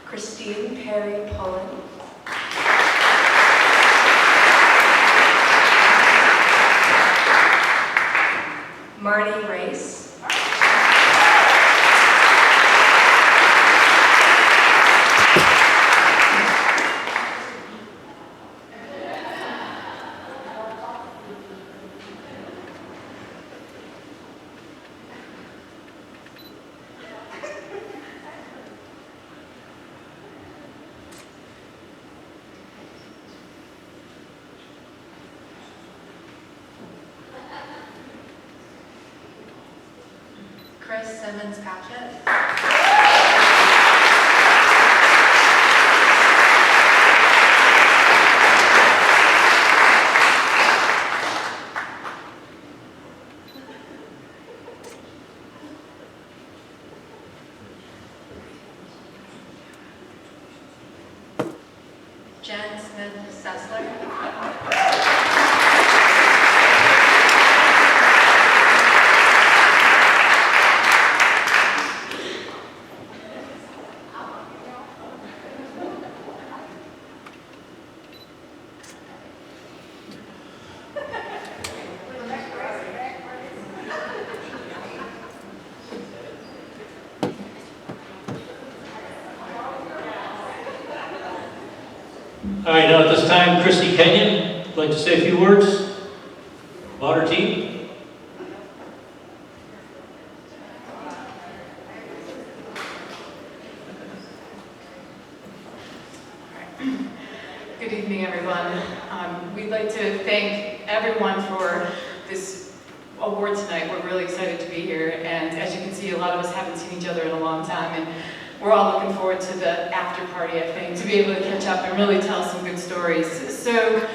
Christine Perry Pullen. Marty Race. Chris Simmons-Patchett. Jen Smith-Sessler. All right, now at this time, Christy Kenyon would like to say a few words about her team. Good evening, everyone. We'd like to thank everyone for this award tonight. We're really excited to be here, and as you can see, a lot of us haven't seen each other in a long time, and we're all looking forward to the after party, I think, to be able to catch up and really tell some good stories. So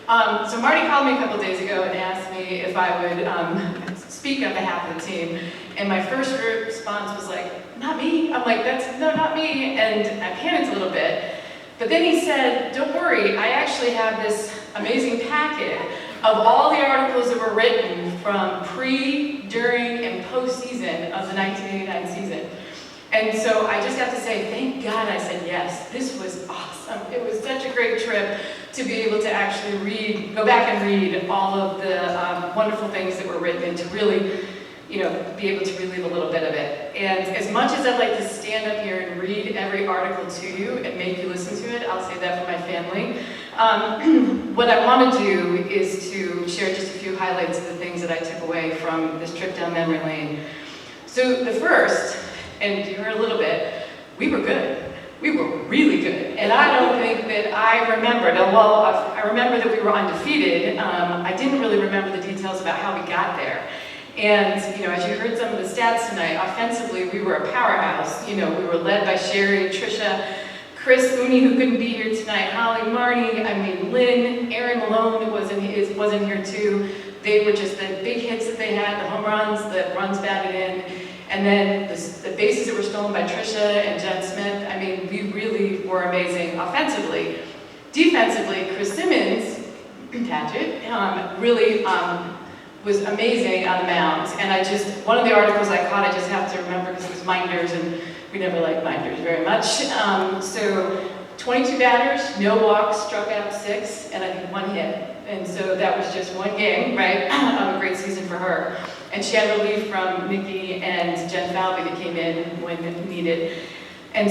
Marty called me a couple days ago and asked me if I would speak on behalf of the team. And my first response was like, not me. I'm like, no, not me. And I panicked a little bit. But then he said, don't worry, I actually have this amazing packet of all the articles that were written from pre, during, and post-season of the 1989 season. And so I just have to say, thank God I said yes. This was awesome. It was such a great trip to be able to actually go back and read all of the wonderful things that were written and to really, be able to relive a little bit of it. And as much as I'd like to stand up here and read every article to you and make you listen to it, I'll say that for my family. What I want to do is to share just a few highlights of the things that I took away from this trip down memory lane. So the first, and you heard a little bit, we were good. We were really good. And I don't think that I remembered, well, I remember that we were undefeated. I didn't really remember the details about how we got there. And, as you heard some of the stats tonight, offensively, we were a powerhouse. We were led by Sherry, Trisha, Chris Mooney, who couldn't be here tonight, Holly, Marty, Lynn, Aaron Malone wasn't here too. They were just the big hits that they had, the home runs, the runs batted in. And then the bases that were stolen by Trisha and Jen Smith, I mean, we really were amazing offensively. Defensively, Chris Simmons, Paige, really was amazing on the mound. And one of the articles I caught, I just have to remember because it was Minders, and we never liked Minders very much. So 22 batters, no walks, struck out 6, and I think 1 hit. And so that was just 1 game, right? A great season for her. And she had relief from Nikki and Jen Falvey that came in when needed. And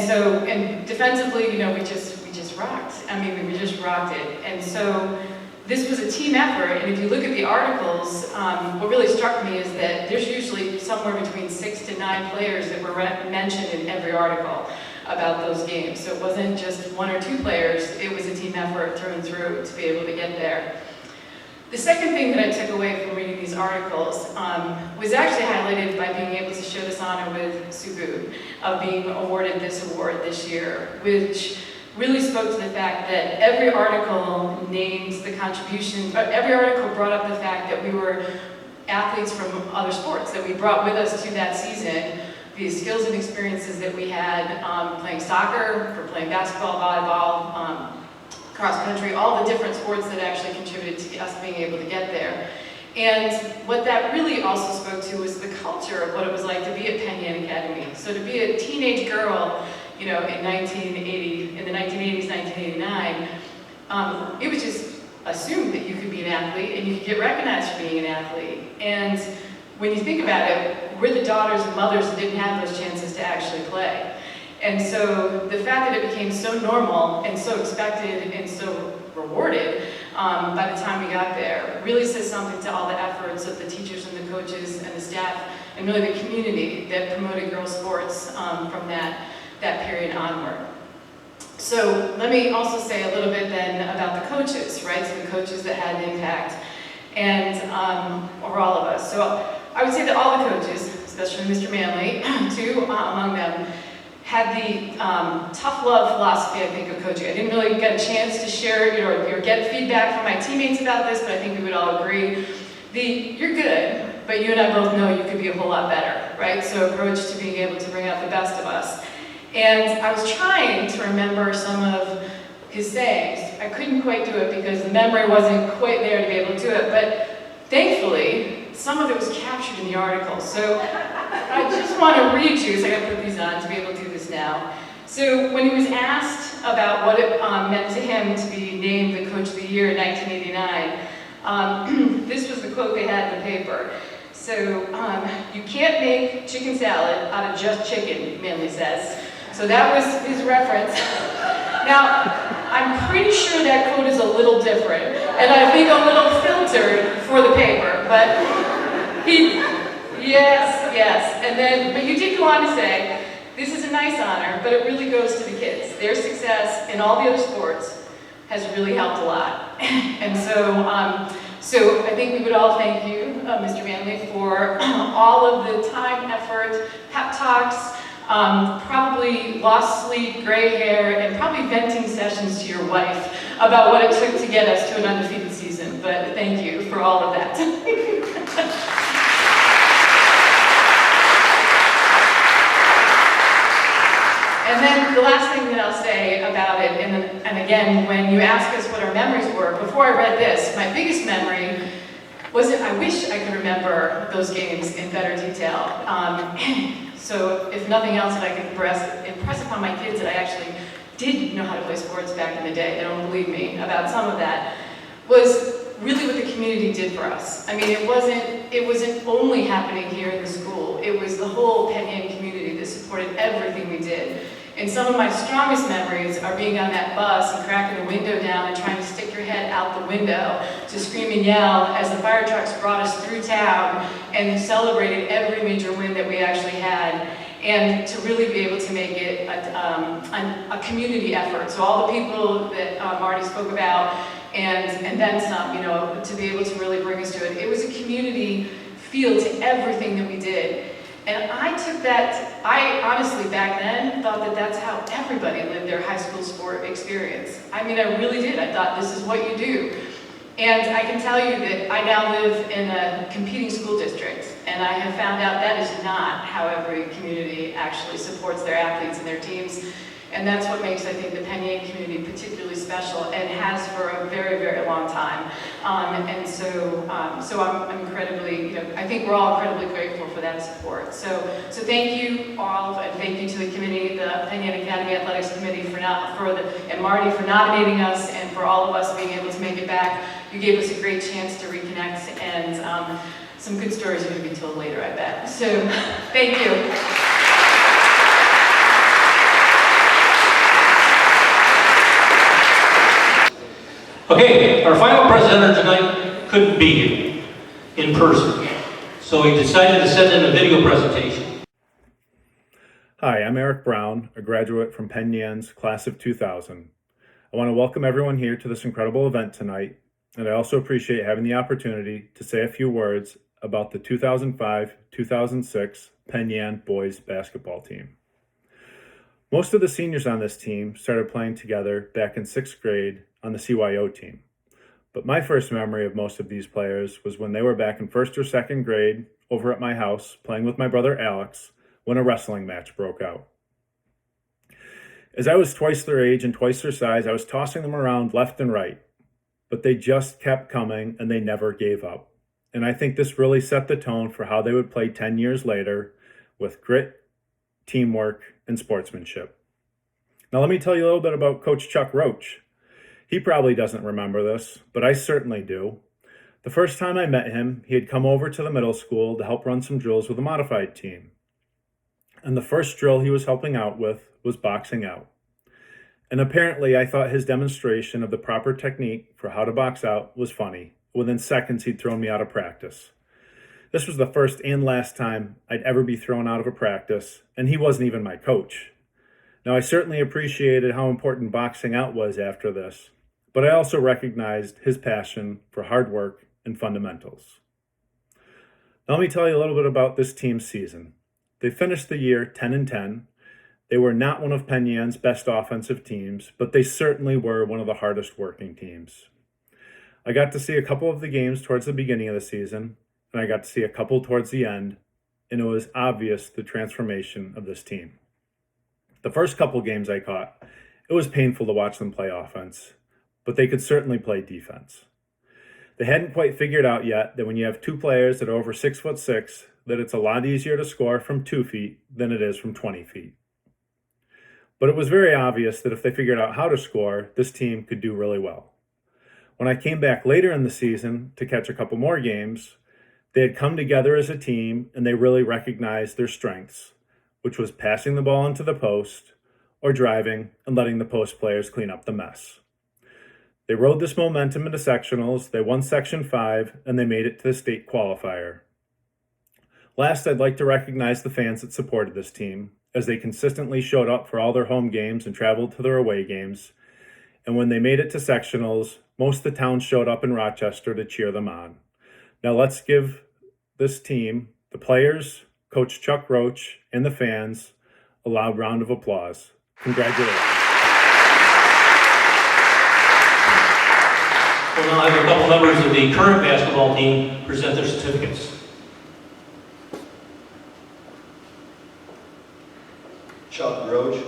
defensively, you know, we just rocked. I mean, we just rocked it. And so this was a team effort, and if you look at the articles, what really struck me is that there's usually somewhere between 6 to 9 players that were mentioned in every article about those games. So it wasn't just 1 or 2 players, it was a team effort through and through to be able to get there. The second thing that I took away from reading these articles was actually highlighted by being able to show this honor with Gute of being awarded this award this year, which really spoke to the fact that every article named the contributions, every article brought up the fact that we were athletes from other sports, that we brought with us to that season the skills and experiences that we had playing soccer, for playing basketball, volleyball, cross country, all the different sports that actually contributed to us being able to get there. And what that really also spoke to was the culture of what it was like to be at Penn Yan Academy. So to be a teenage girl, you know, in the 1980s, 1989, it was just assumed that you could be an athlete and you could get recognized for being an athlete. And when you think about it, we're the daughters and mothers that didn't have those chances to actually play. And so the fact that it became so normal and so expected and so rewarded by the time we got there really says something to all the efforts of the teachers and the coaches and the staff and really the community that promoted girls' sports from that period onward. So let me also say a little bit then about the coaches, right? So the coaches that had an impact, and or all of us. So I would say that all the coaches, especially Mr. Manley, too, among them, had the tough love philosophy, I think, of coaching. I didn't really get a chance to share or get feedback from my teammates about this, but I think we would all agree. You're good, but you and I both know you could be a whole lot better, right? So approach to being able to bring out the best of us. And I was trying to remember some of his sayings. I couldn't quite do it because the memory wasn't quite there to be able to do it, but thankfully, some of it was captured in the article. So I just want to read you, so I got to put these on to be able to do this now. So when he was asked about what it meant to him to be named the Coach of the Year in 1989, this was the quote they had in the paper. So, you can't make chicken salad out of just chicken, Manley says. So that was his reference. Now, I'm pretty sure that quote is a little different, and I think a little filtered for the paper, but yes. And then, but you did go on to say, this is a nice honor, but it really goes to the kids. Their success in all the other sports has really helped a lot. And so I think we would all thank you, Mr. Manley, for all of the time, effort, pep talks, probably lost sleep, gray hair, and probably venting sessions to your wife about what it took to get us to an undefeated season. But thank you for all of that. And then the last thing that I'll say about it, and again, when you ask us what our memories were, before I read this, my biggest memory wasn't, I wish I could remember those games in better detail. So if nothing else, if I could impress upon my kids that I actually did know how to play sports back in the day, they don't believe me about some of that, was really what the community did for us. I mean, it wasn't only happening here in the school, it was the whole Penn Yan community that supported everything we did. And some of my strongest memories are being on that bus and cracking the window down and trying to stick your head out the window to scream and yell as the fire trucks brought us through town and celebrated every major win that we actually had, and to really be able to make it a community effort. So all the people that Marty spoke about, and then some, you know, to be able to really bring us to it. It was a community feel to everything that we did. And I took that, I honestly back then thought that that's how everybody lived their high school sport experience. I mean, I really did. I thought this is what you do. And I can tell you that I now live in a competing school district. And I have found out that is not how every community actually supports their athletes and their teams. And that's what makes, I think, the Penn Yan community particularly special, and has for a very, very long time. So I'm incredibly, I think we're all incredibly grateful for that support. So thank you all, and thank you to the committee, the Penn Yan Academy Athletics Committee and Marty for nominating us, and for all of us being able to make it back. You gave us a great chance to reconnect, and some good stories are going to be told later, I bet. So thank you. Okay, our final presenter tonight couldn't be here in person, so he decided to send in a video presentation. Hi, I'm Eric Brown, a graduate from Penn Yan's class of 2000. I want to welcome everyone here to this incredible event tonight, and I also appreciate having the opportunity to say a few words about the 2005-2006 Penn Yan boys basketball team. Most of the seniors on this team started playing together back in 6th grade on the CYO team. But my first memory of most of these players was when they were back in 1st or 2nd grade over at my house playing with my brother Alex when a wrestling match broke out. As I was twice their age and twice their size, I was tossing them around left and right, but they just kept coming and they never gave up. And I think this really set the tone for how they would play 10 years later with grit, teamwork, and sportsmanship. Now let me tell you a little bit about Coach Chuck Roach. He probably doesn't remember this, but I certainly do. The first time I met him, he had come over to the middle school to help run some drills with a modified team. And the first drill he was helping out with was boxing out. And apparently I thought his demonstration of the proper technique for how to box out was funny. Within seconds, he'd thrown me out of practice. This was the first and last time I'd ever be thrown out of a practice, and he wasn't even my coach. Now, I certainly appreciated how important boxing out was after this, but I also recognized his passion for hard work and fundamentals. Now, let me tell you a little bit about this team's season. They finished the year 10-10. They were not one of Penn Yan's best offensive teams, but they certainly were one of the hardest working teams. I got to see a couple of the games towards the beginning of the season, and I got to see a couple towards the end, and it was obvious the transformation of this team. The first couple games I caught, it was painful to watch them play offense, but they could certainly play defense. They hadn't quite figured out yet that when you have two players that are over 6'6", that it's a lot easier to score from 2 feet than it is from 20 feet. But it was very obvious that if they figured out how to score, this team could do really well. When I came back later in the season to catch a couple more games, they had come together as a team and they really recognized their strengths, which was passing the ball into the post or driving and letting the post players clean up the mess. They rode this momentum into sectionals, they won Section 5, and they made it to the state qualifier. Last, I'd like to recognize the fans that supported this team, as they consistently showed up for all their home games and traveled to their away games. And when they made it to sectionals, most of the town showed up in Rochester to cheer them on. Now let's give this team, the players, Coach Chuck Roach, and the fans, a loud round of applause. Congratulations. We'll now have a couple members of the current basketball team present their certificates. Chuck Roach.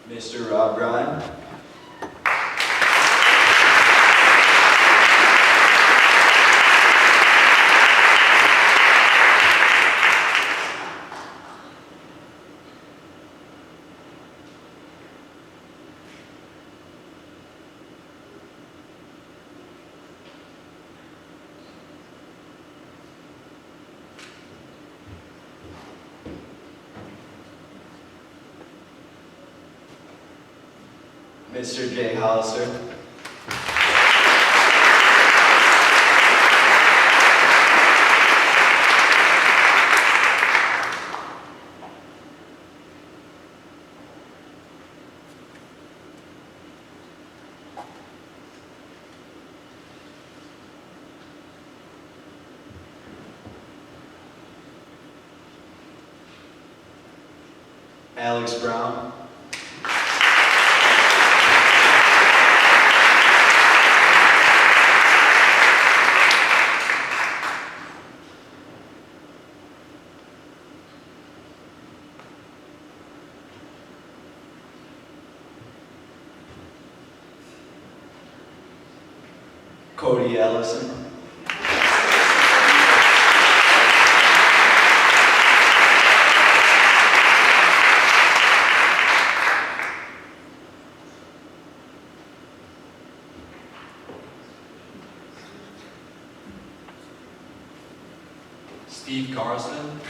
Mr. Rob Ryan. Mr. Jay Hollister. Alex Brown. Cody Ellison. Steve Carlson.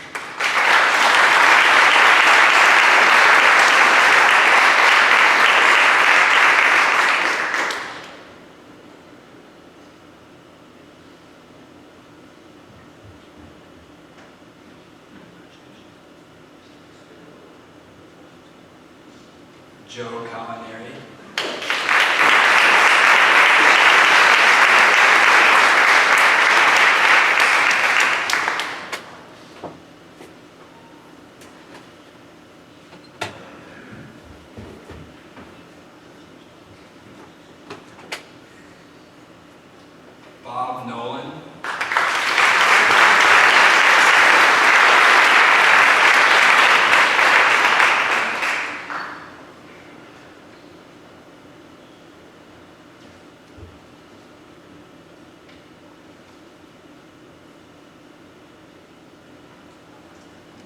Joe Camineri. Bob Nolan.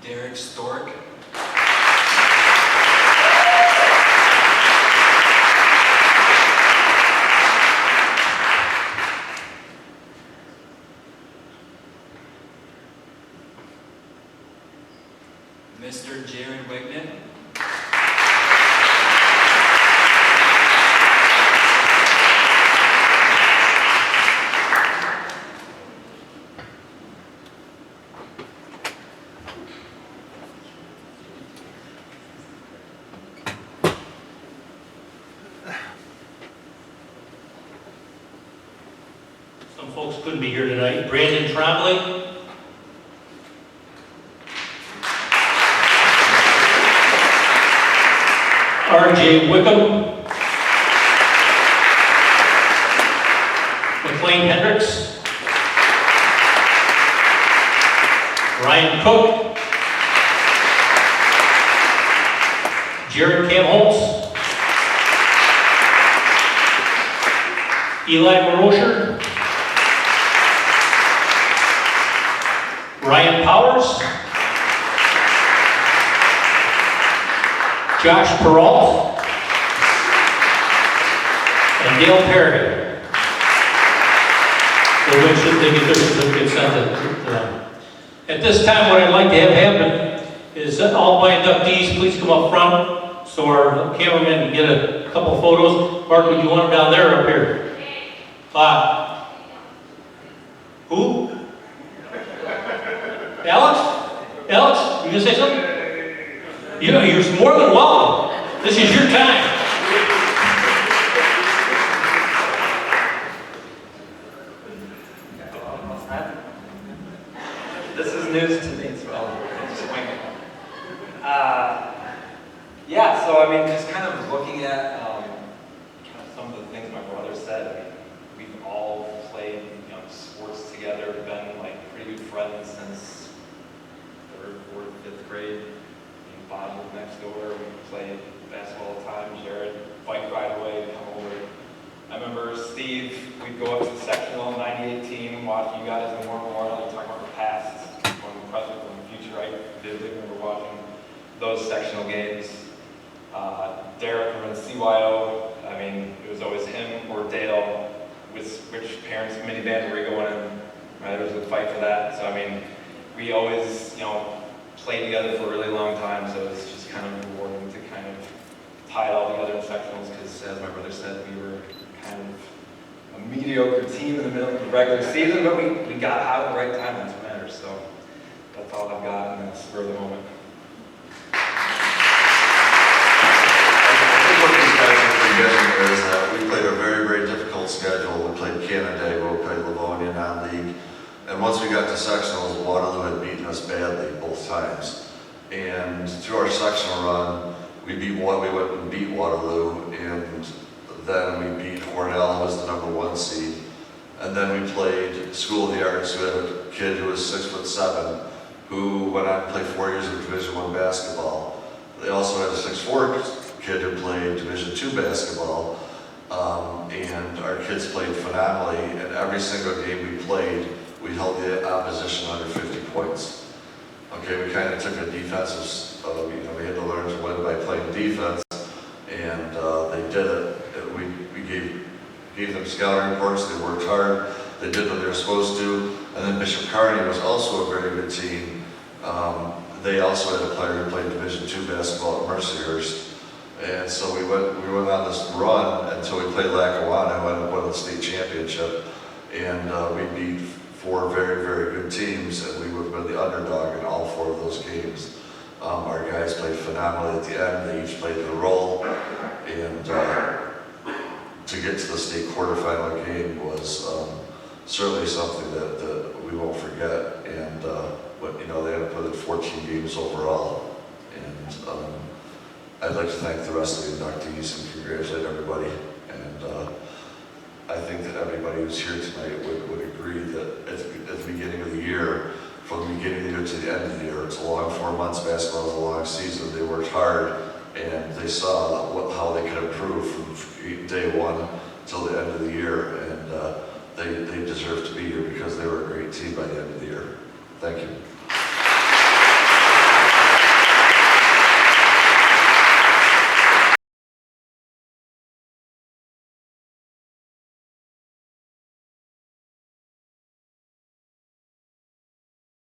Derek Stork. Mr. Jared Wignan. Some folks couldn't be here tonight. Brandon Trombley. R.J. Wickham. McLean Hendricks. Ryan Cook. Jared Cam Holtz. Eli Marosher. Ryan Powers. Josh Peralt. And Dale Perry. So when should they get their certificates sent to them? At this time, what I'd like to have happen is that all my inductees please come up front so our cameraman can get a couple photos. Mark, would you want them down there or up here? Bob. Who? Alex? Alex, you gonna say something? You're more than welcome. This is your time. This is news to me, so I'll just wing it. Yeah, so I mean, just kind of looking at kind of some of the things my brother said. I mean, we've all played sports together, been like pretty good friends since 3rd, 4th, 5th grade. Bob lived next door. We played basketball all the time. Jared, bike ride away, come over. I remember Steve, we'd go up to the sectional 98 team, watch you guys in War Memorial, talk about the past, from the present, from the future. I vividly remember watching those sectional games. Derek from CYO, I mean, it was always him or Dale, with which parents' minivan were you going in. Right? There was a fight for that. So I mean, we always, played together for a really long time, so it's just kind of rewarding to kind of tie it all together in sectionals, because as my brother said, we were kind of a mediocre team in the middle of the regular season, but we got out at the right time, that's what matters. So that's all I've got in the spur of the moment. I think what these guys are forgetting is that we played a very, very difficult schedule. We played Canandaigua, we played Livonia non-league. And once we got to sectionals, Waterloo had beaten us badly both times. And through our sectional run, we went and beat Waterloo, and then we beat Cornell, who was the #1 seed. And then we played School of the Arts, who had a kid who was 6'7", who went on to play 4 years of Division I basketball. They also had a 6'4" kid who played Division II basketball, and our kids played phenomenally. And every single game we played, we held the opposition under 50 points. Okay, we kind of took a defensive, we had to learn to win by playing defense, and they did it. We gave them scouting reports, they worked hard, they did what they were supposed to. And then Bishop Kearney was also a very good team. They also had a player who played Division II basketball at Mercyhurst. And so we went on this run until we played Lackawanna, who ended up winning the state championship. And we beat 4 very, very good teams, and we would have been the underdog in all 4 of those games. Our guys played phenomenally at the end. They each played their role. And to get to the state quarterfinal game was certainly something that we won't forget. And they ended up with 14 games overall. And I'd like to thank the rest of the inductees and congratulate everybody. And I think that everybody who's here tonight would agree that at the beginning of the year, from the beginning of the year to the end of the year, it's a long 4 months. Basketball is a long season. They worked hard, and they saw how they could improve from day 1 till the end of the year. And they deserve to be here because they were a great team by the end of the year. Thank you.